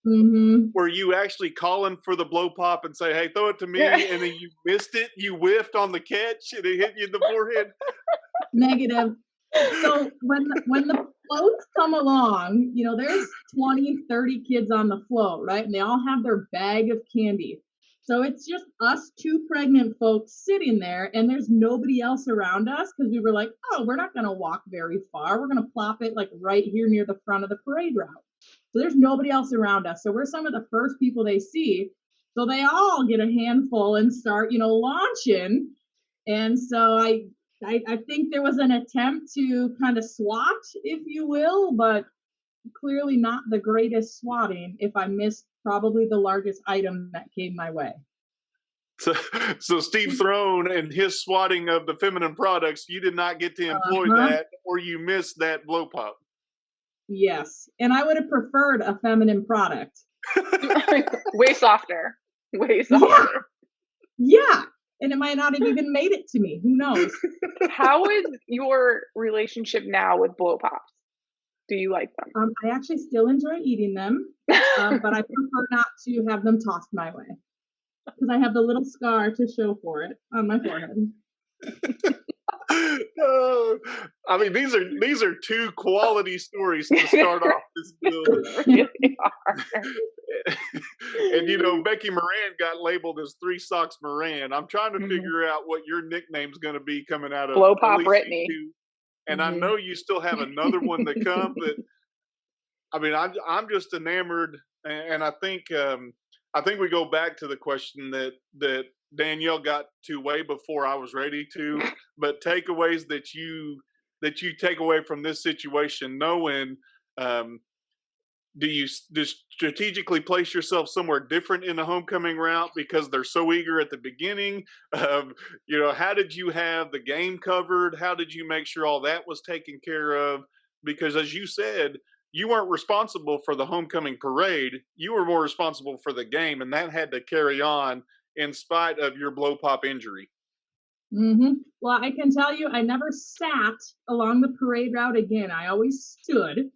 Mm-hmm. Were you actually calling for the blow pop and say, hey, throw it to me, and then you missed it, you whiffed on the catch, and it hit you in the forehead? Negative. So when the floats come along, there's 20, 30 kids on the float, right? And they all have their bag of candy. So it's just us two pregnant folks sitting there, and there's nobody else around us because we were like, oh, we're not going to walk very far. We're going to plop it like right here near the front of the parade route. So there's nobody else around us. So we're some of the first people they see. So they all get a handful and start, launching. And so I think there was an attempt to kind of swat, if you will, but clearly not the greatest swatting if I missed probably the largest item that came my way. So Steve Throne and his swatting of the feminine products, you did not get to employ that, or you missed that blow pop. Yes. And I would have preferred a feminine product. Way softer. Way softer. Yeah. And it might not have even made it to me. Who knows? How is your relationship now with blow pops? Do you like them? I actually still enjoy eating them, but I prefer not to have them tossed my way because I have the little scar to show for it on my forehead. I mean, these are two quality stories to start off this building. Really are. And Becky Moran got labeled as Three Socks Moran. I'm trying to figure out what your nickname's going to be coming out of Blow Pop Brittany. And I know you still have another one to come, but I mean, I'm just enamored, and I think we go back to the question that Danielle got to way before I was ready to. But takeaways that you take away from this situation, knowing, do you strategically place yourself somewhere different in the homecoming route because they're so eager at the beginning? How did you have the game covered? How did you make sure all that was taken care of? Because as you said, you weren't responsible for the homecoming parade. You were more responsible for the game, and that had to carry on in spite of your blow pop injury. Mm-hmm. Well, I can tell you, I never sat along the parade route again. I always stood.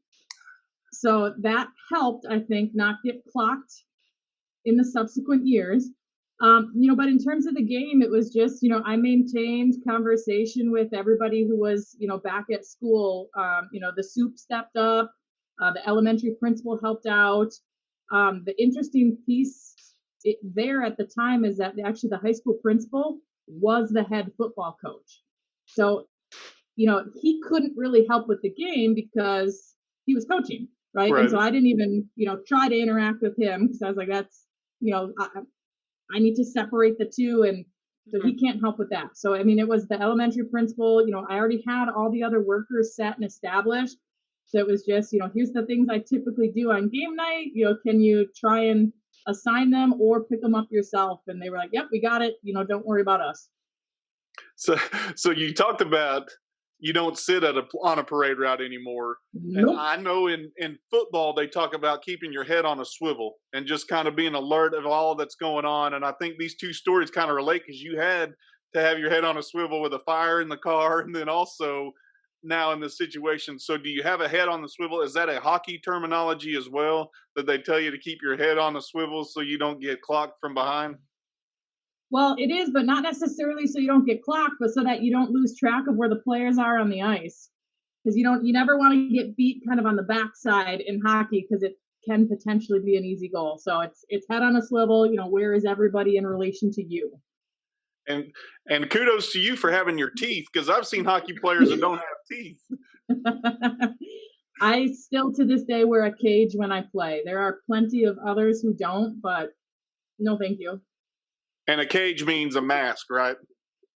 So that helped, I think, not get clocked in the subsequent years. But in terms of the game, it was just, I maintained conversation with everybody who was, back at school. The soup stepped up. The elementary principal helped out. The interesting piece there at the time is that actually the high school principal was the head football coach. So, he couldn't really help with the game because he was coaching, right? And so I didn't even, try to interact with him because I was like, that's, I need to separate the two, and so he can't help with that. So, I mean, it was the elementary principal, I already had all the other workers set and established. So it was just, here's the things I typically do on game night. Can you try and assign them or pick them up yourself? And they were like, yep, we got it. Don't worry about us. So you talked about you don't sit on a parade route anymore. Nope. And I know in football, they talk about keeping your head on a swivel and just kind of being alert of all that's going on. And I think these two stories kind of relate because you had to have your head on a swivel with a fire in the car, and then also now in this situation. So do you have a head on the swivel? Is that a hockey terminology as well, that they tell you to keep your head on the swivel so you don't get clocked from behind? Well, it is, but not necessarily so you don't get clocked, but so that you don't lose track of where the players are on the ice. Because you never want to get beat kind of on the backside in hockey because it can potentially be an easy goal. So it's head on a swivel. Where is everybody in relation to you? And kudos to you for having your teeth, because I've seen hockey players that don't have teeth. I still to this day wear a cage when I play. There are plenty of others who don't, but no, thank you. And a cage means a mask, right?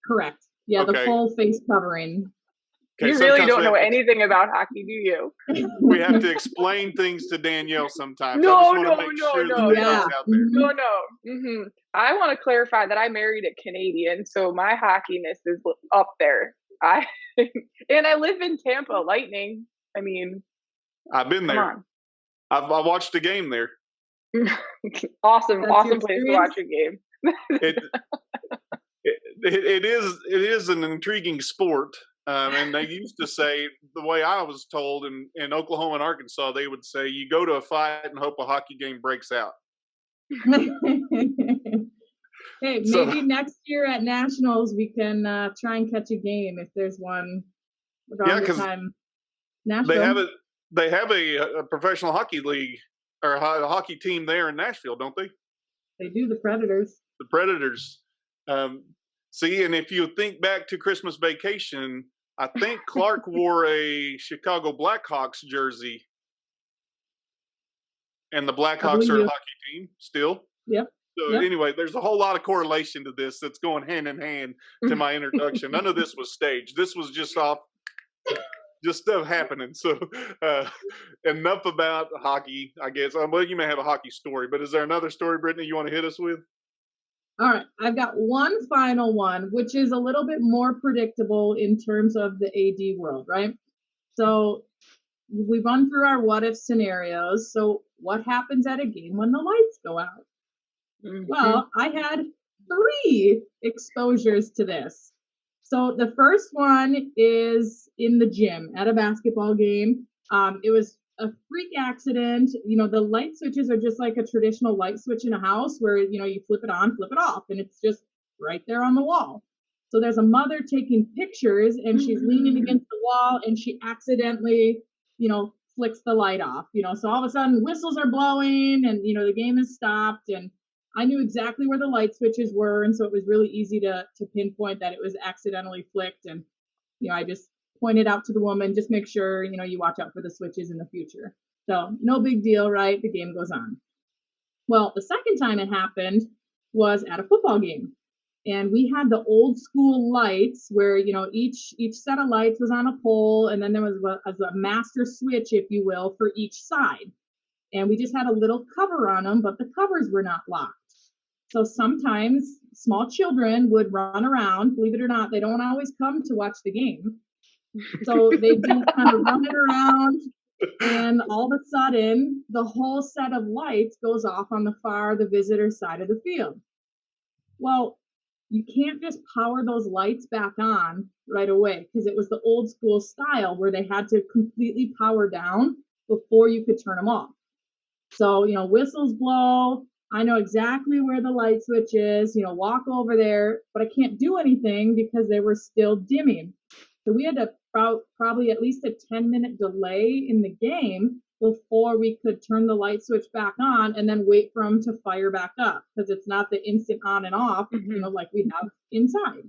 Correct. Yeah, okay. The full face covering. Okay, you really don't know anything about hockey, do you? We have to explain things to Danielle sometimes. No. Out there. No. I want to clarify that I married a Canadian, so my hockeyness is up there. I and I live in Tampa. Lightning. I mean, I've been come there. on. I watched a game there. Awesome, That's your awesome place to watch experience? a game. It it is an intriguing sport. And they used to say, the way I was told in Oklahoma and Arkansas, they would say, you go to a fight and hope a hockey game breaks out. Hey, So maybe next year at Nationals we can try and catch a game if there's one yeah, around the because time. they Nashville, have a a professional hockey league or a hockey team there in Nashville, don't they? they do the Predators. The Predators. Um, See, and if you think back to Christmas Vacation, I think Clark wore a Chicago Blackhawks jersey, and the I Blackhawks believe are a you. hockey team still. Yep, So yep. anyway, there's a whole lot of correlation to this that's going hand in hand to my introduction. None of this was staged. This was just stuff happening. So uh, enough about hockey, I guess. Well, you may have a hockey story, but is there another story, Brittany, you want to hit us with? All right, I've got one final one, which is a little bit more predictable in terms of the AD world, right? So we've run through our what if scenarios. So what happens at a game when the lights go out? Mhm. Well, I had 3 exposures to this. So the first one is in the gym at a basketball game. It was a freak accident. You know, the light switches are just like a traditional light switch in a house where, you know, you flip it on, flip it off, and it's just right there on the wall. So there's a mother taking pictures and she's leaning against the wall and she accidentally, you know, flicks the light off. You know, so all of a sudden whistles are blowing and, you know, the game is stopped. And I knew exactly where the light switches were, and so it was really easy to pinpoint that it was accidentally flicked. And you know, I just pointed out to the woman, just make sure you know you watch out for the switches in the future. So no big deal, right? The game goes on. Well, the second time it happened was at a football game, and we had the old school lights where you know each set of lights was on a pole, and then there was a master switch, if you will, for each side. And we just had a little cover on them, but the covers were not locked. So sometimes small children would run around. Believe it or not, they don't always come to watch the game. So they do kind of running around, and all of a sudden, the whole set of lights goes off on the visitor side of the field. Well, you can't just power those lights back on right away because it was the old school style where they had to completely power down before you could turn them off. So, you know, whistles blow. I know exactly where the light switch is, you know, walk over there, but I can't do anything because they were still dimming. So we had to probably at least a 10-minute delay in the game before we could turn the light switch back on and then wait for them to fire back up because it's not the instant on and off, you know, like we have inside.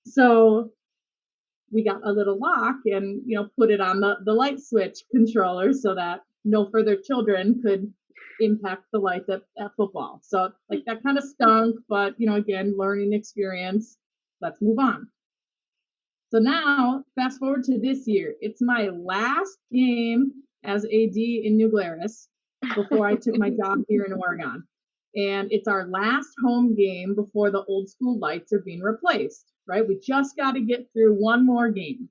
So we got a little lock and, you know, put it on the light switch controller so that no further children could impact the lights at football. So like that kind of stunk, but you know, again, learning experience. Let's move on. So now, fast forward to this year. It's my last game as AD in New Glarus before I took my job here in Oregon. And it's our last home game before the old school lights are being replaced, right? We just got to get through one more game.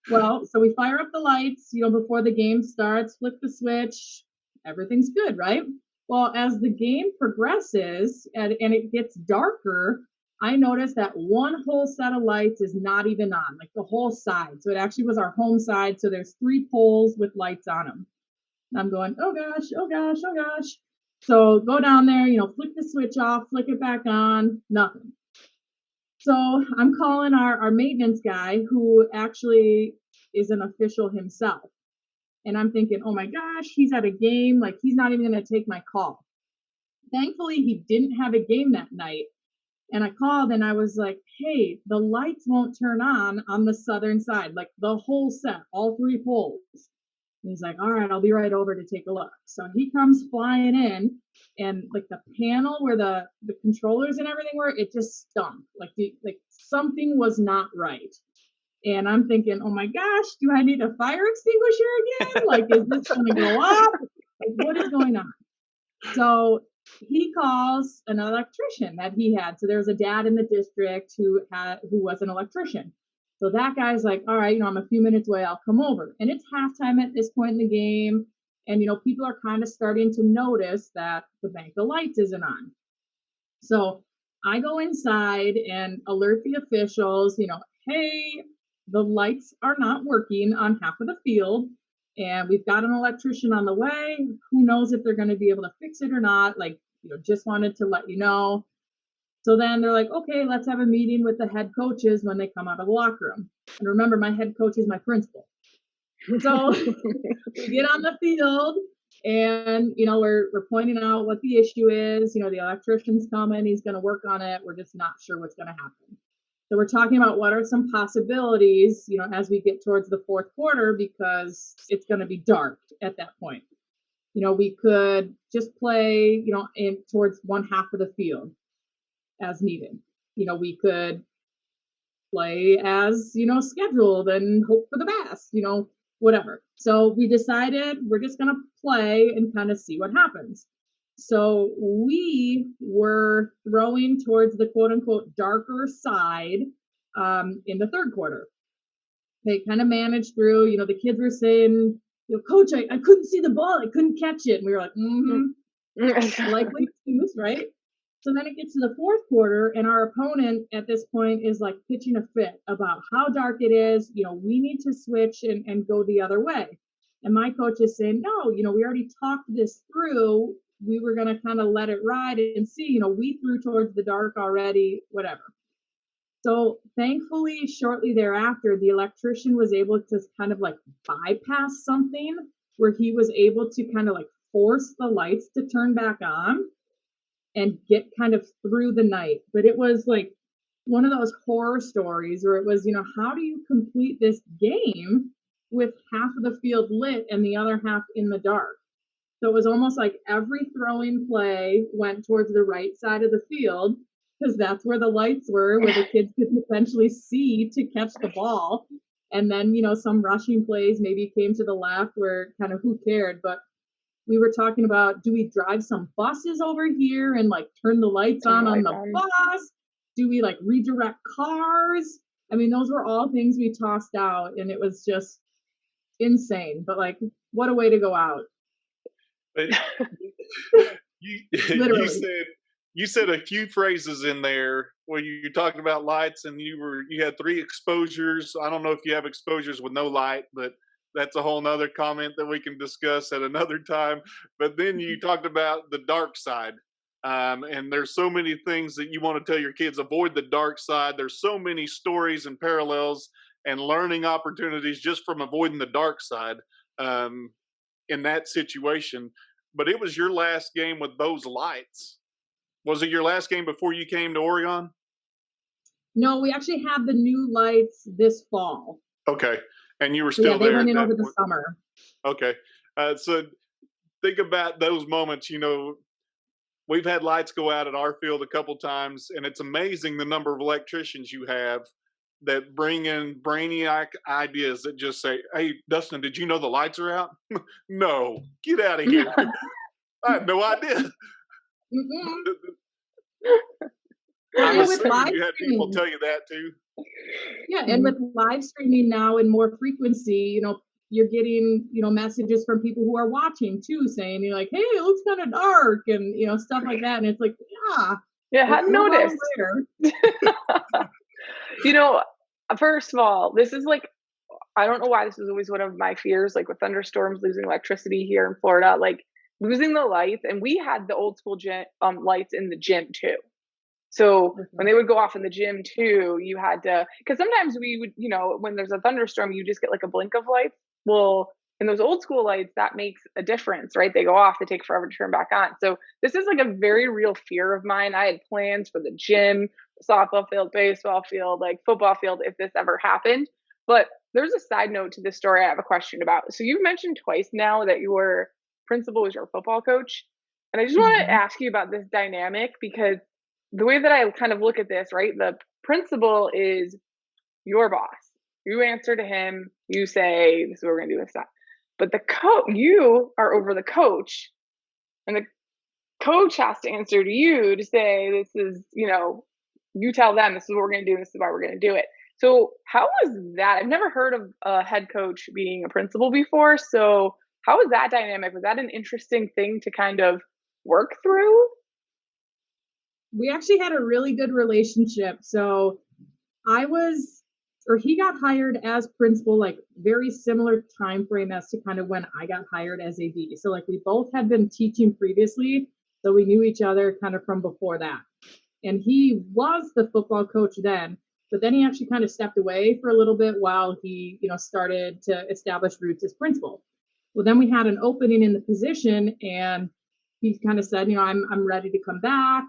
Well, so we fire up the lights, you know, before the game starts, flip the switch, everything's good, right? Well, as the game progresses and it gets darker, I noticed that one whole set of lights is not even on, like the whole side. So it actually was our home side. So there's 3 poles with lights on them. And I'm going, oh gosh, oh gosh, oh gosh. So go down there, you know, flick the switch off, flick it back on, nothing. So I'm calling our maintenance guy who actually is an official himself. And I'm thinking, oh my gosh, he's at a game. Like he's not even going to take my call. Thankfully, he didn't have a game that night. And I called and I was like, hey, the lights won't turn on the southern side, like the whole set, all 3 poles. And he's like, all right, I'll be right over to take a look. So he comes flying in, and like the panel where the controllers and everything were, it just stunk. Like something was not right. And I'm thinking, oh my gosh, do I need a fire extinguisher again? Like, is this going to go up? Like, what is going on? So he calls an electrician that he had. So there was a dad in the district who was an electrician. So that guy's like, all right, I'm a few minutes away, I'll come over. And it's halftime at this point in the game. And, people are kind of starting to notice that the bank of lights isn't on. So I go inside and alert the officials, hey, the lights are not working on half of the field. And we've got an electrician on the way. Who knows if they're going to be able to fix it or not? Just wanted to let you know. So then they're like, okay, let's have a meeting with the head coaches when they come out of the locker room. And remember, my head coach is my principal. So we get on the field and, we're pointing out what the issue is. The electrician's coming, he's going to work on it. We're just not sure what's going to happen. So we're talking about what are some possibilities, as we get towards the fourth quarter, because it's going to be dark at that point. We could just play, in towards one half of the field as needed. We could play as, scheduled and hope for the best, whatever. So we decided we're just going to play and kind of see what happens. So we were throwing towards the quote unquote darker side in the third quarter. They kind of managed through, the kids were saying, coach, I couldn't see the ball. I couldn't catch it. And we were like, likely twos, right? So then it gets to the fourth quarter, and our opponent at this point is like pitching a fit about how dark it is. We need to switch and go the other way. And my coach is saying, no, we already talked this through. We were going to kind of let it ride and see, we threw towards the dark already, whatever. So thankfully, shortly thereafter, the electrician was able to kind of like bypass something where he was able to kind of like force the lights to turn back on and get kind of through the night. But it was like one of those horror stories where it was, how do you complete this game with half of the field lit and the other half in the dark? So it was almost like every throwing play went towards the right side of the field because that's where the lights were, where the kids could potentially see to catch the ball. And then, some rushing plays maybe came to the left where kind of who cared, but we were talking about, do we drive some buses over here and like turn the lights on the bus? Do we like redirect cars? I mean, those were all things we tossed out, and it was just insane. But like, what a way to go out. You said a few phrases in there where you talked about lights, and you had 3 exposures. I don't know if you have exposures with no light, but that's a whole nother comment that we can discuss at another time. But then you talked about the dark side. And there's so many things that you want to tell your kids, avoid the dark side. There's so many stories and parallels and learning opportunities just from avoiding the dark side in that situation. But it was your last game with those lights. Was it your last game before you came to Oregon? No, we actually have the new lights this fall. Okay. And you were still there. They went in over the summer. Okay. So think about those moments. We've had lights go out at our field a couple times, and it's amazing the number of electricians you have that bring in brainiac ideas that just say, hey, Dustin, did you know the lights are out? No, get out of here. I had no idea. I'm assuming you had people tell you that too. Yeah, and with live streaming now and more frequency, you're getting, messages from people who are watching too, saying, you're like, hey, it looks kind of dark and, stuff like that. And it's like, yeah, I hadn't noticed. First of all, this is like, I don't know why this is always one of my fears, like with thunderstorms, losing electricity here in Florida, like losing the lights. And we had the old school lights in the gym too. So when they would go off in the gym too, you had to, because sometimes we would, when there's a thunderstorm, you just get like a blink of lights. Well, in those old school lights, that makes a difference, right? They go off, they take forever to turn back on. So this is like a very real fear of mine. I had plans for the gym, softball field, baseball field, like football field, if this ever happened. But there's a side note to this story I have a question about. So you've mentioned twice now that your principal was your football coach. And I just want to ask you about this dynamic, because the way that I kind of look at this, right? The principal is your boss. You answer to him. You say, this is what we're going to do this time. But you are over the coach, and the coach has to answer to you to say, this is, you tell them this is what we're going to do. This is why we're going to do it. So how was that? I've never heard of a head coach being a principal before. So how was that dynamic? Was that an interesting thing to kind of work through? We actually had a really good relationship. So I was, or he got hired as principal, like very similar time frame as to kind of when I got hired as AD. So like we both had been teaching previously, so we knew each other kind of from before that. And he was the football coach then, but then he actually kind of stepped away for a little bit while he, started to establish roots as principal. Well, then we had an opening in the position, and he kind of said, I'm ready to come back.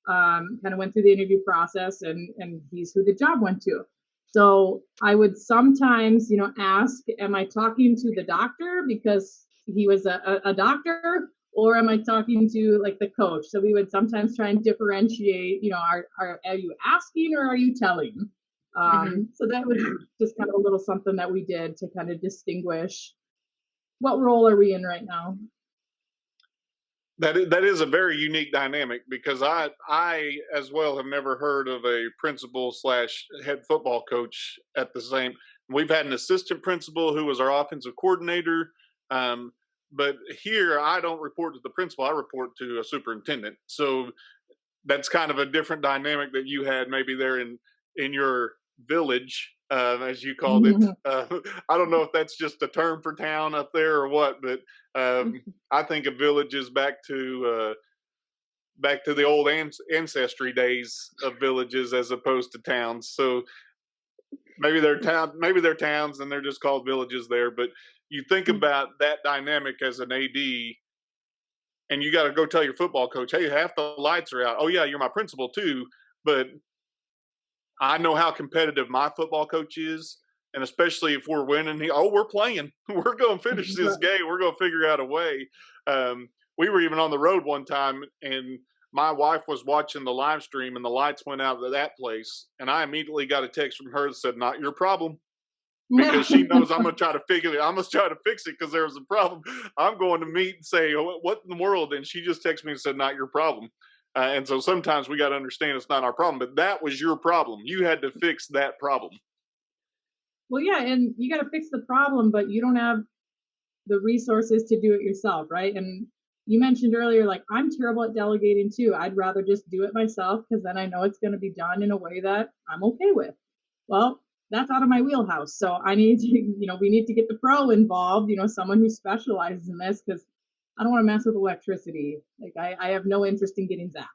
Kind of went through the interview process, and he's who the job went to. So I would sometimes, ask, am I talking to the doctor because he was a doctor, or am I talking to like the coach? So we would sometimes try and differentiate, are you asking or are you telling? So that was just kind of a little something that we did to kind of distinguish what role are we in right now. That is a very unique dynamic, because I as well have never heard of a principal slash head football coach at the same. We've had an assistant principal who was our offensive coordinator, but here I don't report to the principal. I report to a superintendent. So that's kind of a different dynamic that you had maybe there in your village, as you called it. I don't know if that's just a term for town up there or what, but I think of villages back to the old ancestry days of villages as opposed to towns. So maybe they're towns and they're just called villages there. But you think about that dynamic as an AD, and you got to go tell your football coach, hey, half the lights are out. Oh yeah, you're my principal too, but I know how competitive my football coach is, and especially if we're winning, we're playing. We're going to finish this game. We're going to figure out a way. We were even on the road one time, and my wife was watching the live stream, and the lights went out of that place, and I immediately got a text from her that said, "Not your problem." Because she knows I'm gonna try to figure it. I'm gonna try to fix it because there was a problem. I'm going to meet and say, "What in the world?" And she just texted me and said, "Not your problem." And so sometimes we got to understand it's not our problem, but that was your problem. You had to fix that problem. Well, yeah, and you got to fix the problem, but you don't have the resources to do it yourself, right? And you mentioned earlier, like, I'm terrible at delegating too. I'd rather just do it myself because then I know it's going to be done in a way that I'm okay with. Well, that's out of my wheelhouse. So I need to, we need to get the pro involved, someone who specializes in this, because I don't want to mess with electricity. Like I have no interest in getting zapped.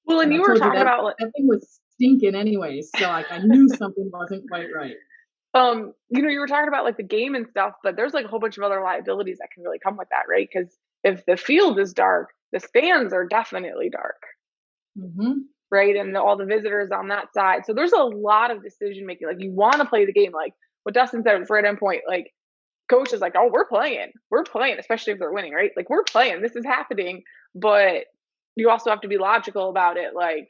Well, and you were talking about that thing was stinking anyways. So like I knew something wasn't quite right. You were talking about like the game and stuff, but there's like a whole bunch of other liabilities that can really come with that, right? Because if the field is dark, the stands are definitely dark. Right? And all the visitors on that side. So there's a lot of decision making. Like you want to play the game. Like what Dustin said was right on point. Like coach is like, oh, we're playing, especially if they're winning, right? Like we're playing, this is happening. But you also have to be logical about it. Like,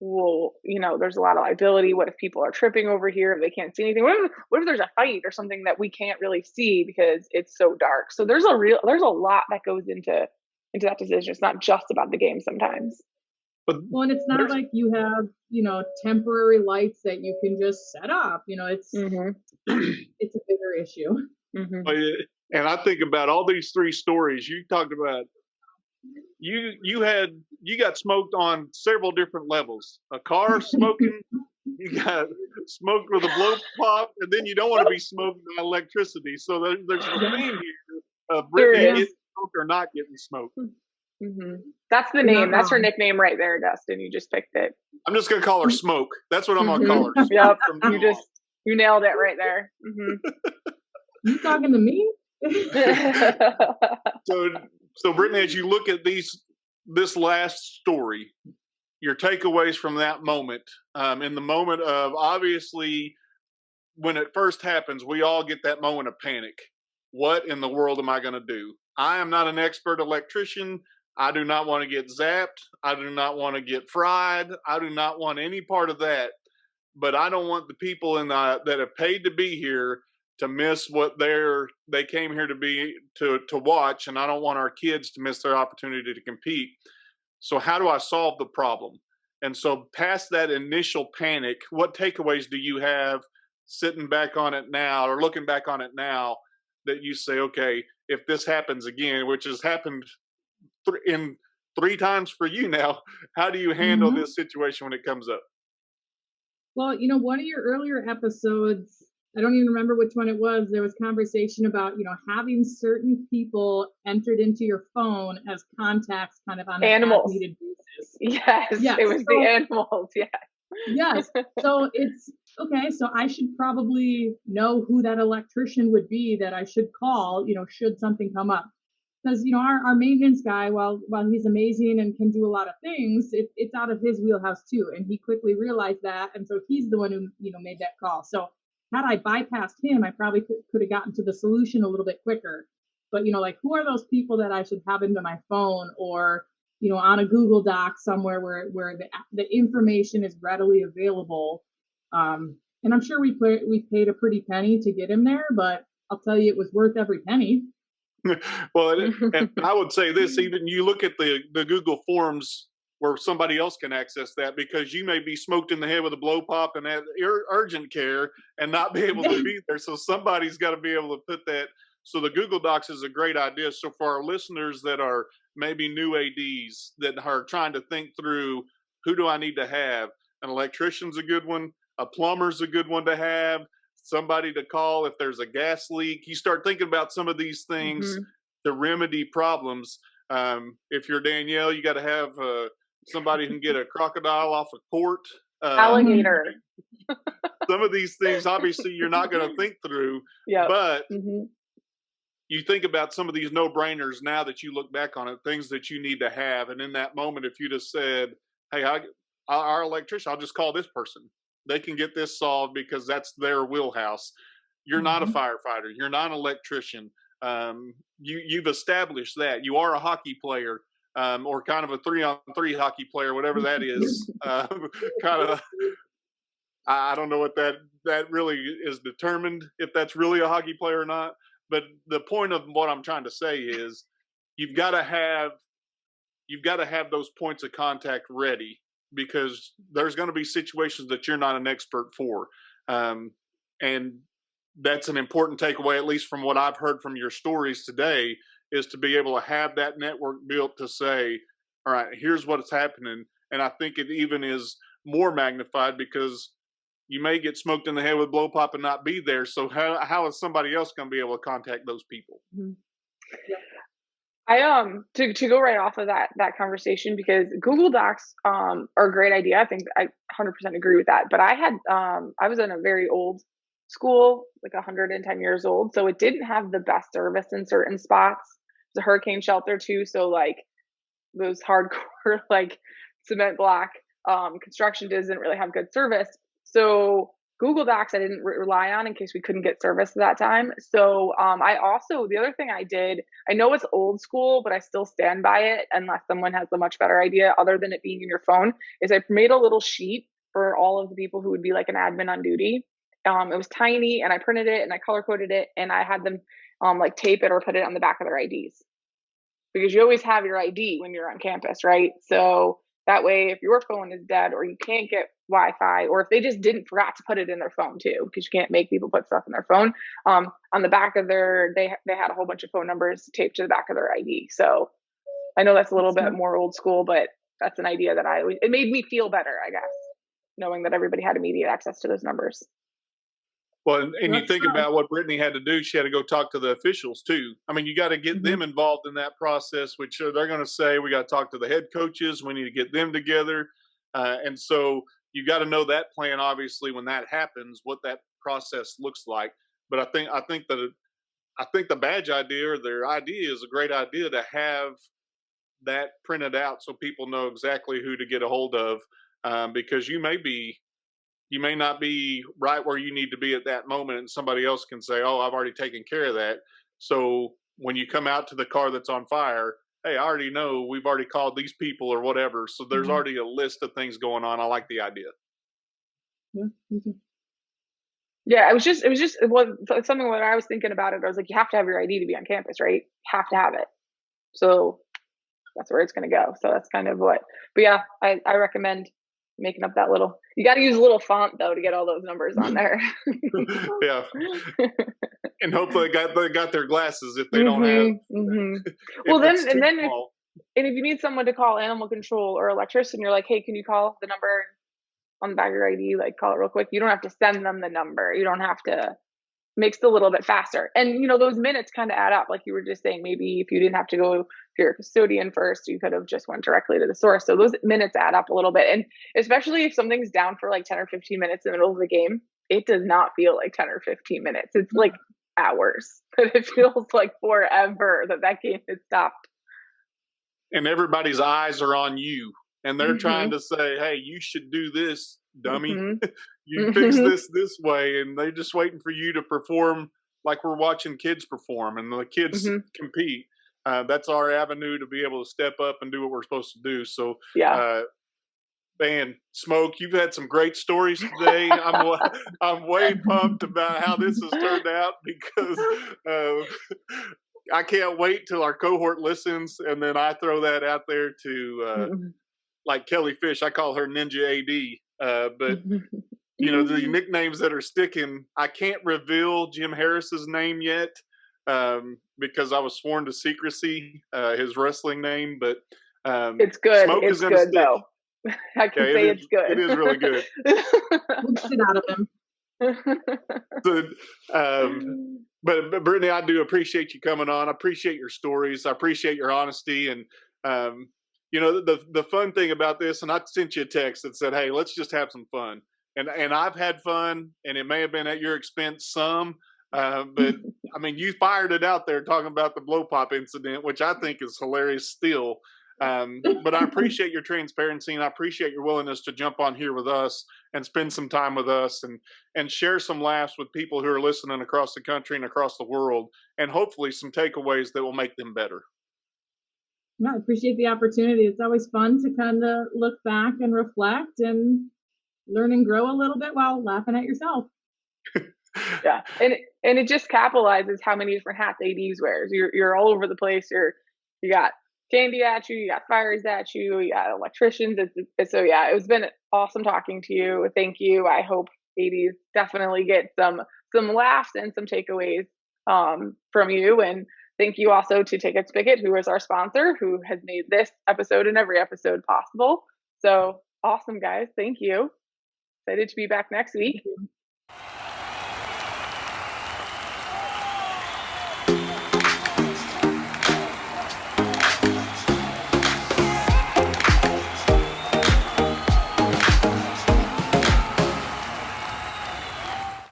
well, there's a lot of liability. What if people are tripping over here if they can't see anything? What if there's a fight or something that we can't really see because it's so dark? So there's a lot that goes into that decision. It's not just about the game sometimes. Well, and it's not like you have, temporary lights that you can just set up. It's it's a bigger issue. And I think about all these three stories you talked about. You got smoked on several different levels. A car smoking, you got smoked with a blow pop, and then you don't want to be smoked by electricity. So there's a theme here of Brittany getting smoked or not getting smoked. That's the name. That's her nickname right there, Dustin. You just picked it. I'm just gonna call her Smoke. That's what I'm gonna call her. Yep. You nailed it right there. You talking to me? So Brittany, as you look at this last story, your takeaways from that moment, in the moment of, obviously, when it first happens, we all get that moment of panic. What in the world am I going to do? I am not an expert electrician. I do not want to get zapped. I do not want to get fried. I do not want any part of that. But I don't want the people that have paid to be here to miss what they came here to watch, and I don't want our kids to miss their opportunity to compete. So how do I solve the problem? And so past that initial panic, what takeaways do you have sitting back on it now or looking back on it now that you say, okay, if this happens again, which has happened in 3 times for you now, how do you handle Mhm. this situation when it comes up? Well, one of your earlier episodes, I don't even remember which one it was. There was conversation about, having certain people entered into your phone as contacts kind of on an as Animals. needed basis. Yes, it Yes. was the animals. Yeah. Yes. So it's okay. So I should probably know who that electrician would be that I should call, should something come up. Because our maintenance guy, while he's amazing and can do a lot of things, it's out of his wheelhouse too, and he quickly realized that, and so he's the one who made that call. So had I bypassed him, I probably could have gotten to the solution a little bit quicker. But like, who are those people that I should have into my phone or on a Google Doc somewhere where the information is readily available. And I'm sure we paid a pretty penny to get him there, but I'll tell you, it was worth every penny. Well, and I would say this: even you look at the Google Forms where somebody else can access that because you may be smoked in the head with a blow pop and have urgent care and not be able to be there. So somebody's got to be able to put that. So the Google Docs is a great idea. So for our listeners that are maybe new ADs that are trying to think through who do I need to have, an electrician's a good one, a plumber's a good one to have, somebody to call if there's a gas leak. You start thinking about some of these things Mhm. to remedy problems. If you're Danielle, you got to have somebody who can get a crocodile off a court. Alligator. Some of these things, obviously, you're not going to think through, Yep. but Hmm. you think about some of these no-brainers now that you look back on it, things that you need to have. And in that moment, if you just said, hey, our electrician, I'll just call this person. They can get this solved because that's their wheelhouse. You're not a Mhm. firefighter. You're not an electrician. You've established that. You are a hockey player, or kind of a 3-on-3 hockey player, whatever that is. Kind of, I don't know what that really is determined if that's really a hockey player or not. But the point of what I'm trying to say is you've got to have those points of contact ready because there's going to be situations that you're not an expert for, and that's an important takeaway, at least from what I've heard from your stories today, is to be able to have that network built to say, all right, here's what's happening. And I think it even is more magnified because you may get smoked in the head with blow pop and not be there. So how is somebody else going to be able to contact those people? Mhm. Yep. I to go right off of that conversation because Google Docs are a great idea. I think I 100% agree with that. But I was in a very old school, like 110 years old, so it didn't have the best service in certain spots. It was a hurricane shelter too, so like those hardcore like cement block construction doesn't really have good service. So Google Docs I didn't rely on in case we couldn't get service at that time. So I also the other thing I did, I know it's old school, but I still stand by it unless someone has a much better idea other than it being in your phone, is I made a little sheet for all of the people who would be like an admin on duty. It was tiny and I printed it and I color coded it and I had them like tape it or put it on the back of their IDs because you always have your ID when you're on campus, right? So that way, if your phone is dead or you can't get Wi-Fi, or if they just didn't forgot to put it in their phone too, because you can't make people put stuff in their phone. On the back of they had a whole bunch of phone numbers taped to the back of their ID. So I know that's a little bit Smart. more old school, but that's an idea that it made me feel better, I guess, knowing that everybody had immediate access to those numbers. Well, and you That's think about what Brittany had to do. She had to go talk to the officials too. I mean, you got to get Mhm. them involved in that process, which they're going to say, we got to talk to the head coaches. We need to get them together. And so you got to know that plan, obviously, when that happens, what that process looks like. But I think the badge idea or their idea is a great idea to have that printed out so people know exactly who to get a hold of, because you may not be right where you need to be at that moment, and somebody else can say, oh, I've already taken care of that. So when you come out to the car that's on fire, hey, I already know we've already called these people or whatever. So there's Mhm. already a list of things going on. I like the idea. Yeah. Me too. Yeah, it was something when I was thinking about it, I was like, you have to have your ID to be on campus, right? You have to have it. So that's where it's going to go. So that's kind of what, but yeah, I recommend making up that little. You got to use a little font though to get all those numbers on there. Yeah, and hopefully they got their glasses if they don't have. Well, If it's too then small. if you need someone to call animal control or electrician, you're like, hey, can you call the number on the back of your ID? Like, call it real quick. You don't have to send them the number. You don't have to. Makes it a little bit faster. And, those minutes kind of add up. Like you were just saying, maybe if you didn't have to go to your custodian first, you could have just went directly to the source. So those minutes add up a little bit. And especially if something's down for like 10 or 15 minutes in the middle of the game, it does not feel like 10 or 15 minutes. It's like hours, but it feels like forever that game has stopped. And everybody's eyes are on you. And they're trying to say, hey, you should do this, dummy. You fix this way. And they're just waiting for you to perform like we're watching kids perform. And the kids compete. That's our avenue to be able to step up and do what we're supposed to do. So, man, Smoke, you've had some great stories today. I'm way pumped about how this has turned out because I can't wait till our cohort listens. And then I throw that out there to like Kelly Fish. I call her Ninja AD. But the nicknames that are sticking, I can't reveal Jim Harris's name yet because I was sworn to secrecy, his wrestling name. But it's good. Smoke it's is going to good, stick. Though. I can say it's good. It is really good. We'll get out of him. So, but Brittany, I do appreciate you coming on. I appreciate your stories. I appreciate your honesty. And the fun thing about this, and I sent you a text that said, hey, let's just have some fun. And I've had fun, and it may have been at your expense some, but I mean, you fired it out there talking about the blow pop incident, which I think is hilarious still. But I appreciate your transparency, and I appreciate your willingness to jump on here with us and spend some time with us and share some laughs with people who are listening across the country and across the world, and hopefully some takeaways that will make them better. No, I appreciate the opportunity. It's always fun to kind of look back and reflect and learn and grow a little bit while laughing at yourself. Yeah, and it just capitalizes how many different hats ADs wears. You're all over the place. You got candy at you got fires at you got electricians. So yeah, it's been awesome talking to you. Thank you. I hope ADs definitely get some laughs and some takeaways from you. And thank you also to Ticket Spigot, who is our sponsor, who has made this episode and every episode possible. So awesome, guys. Thank you. Excited to be back next week.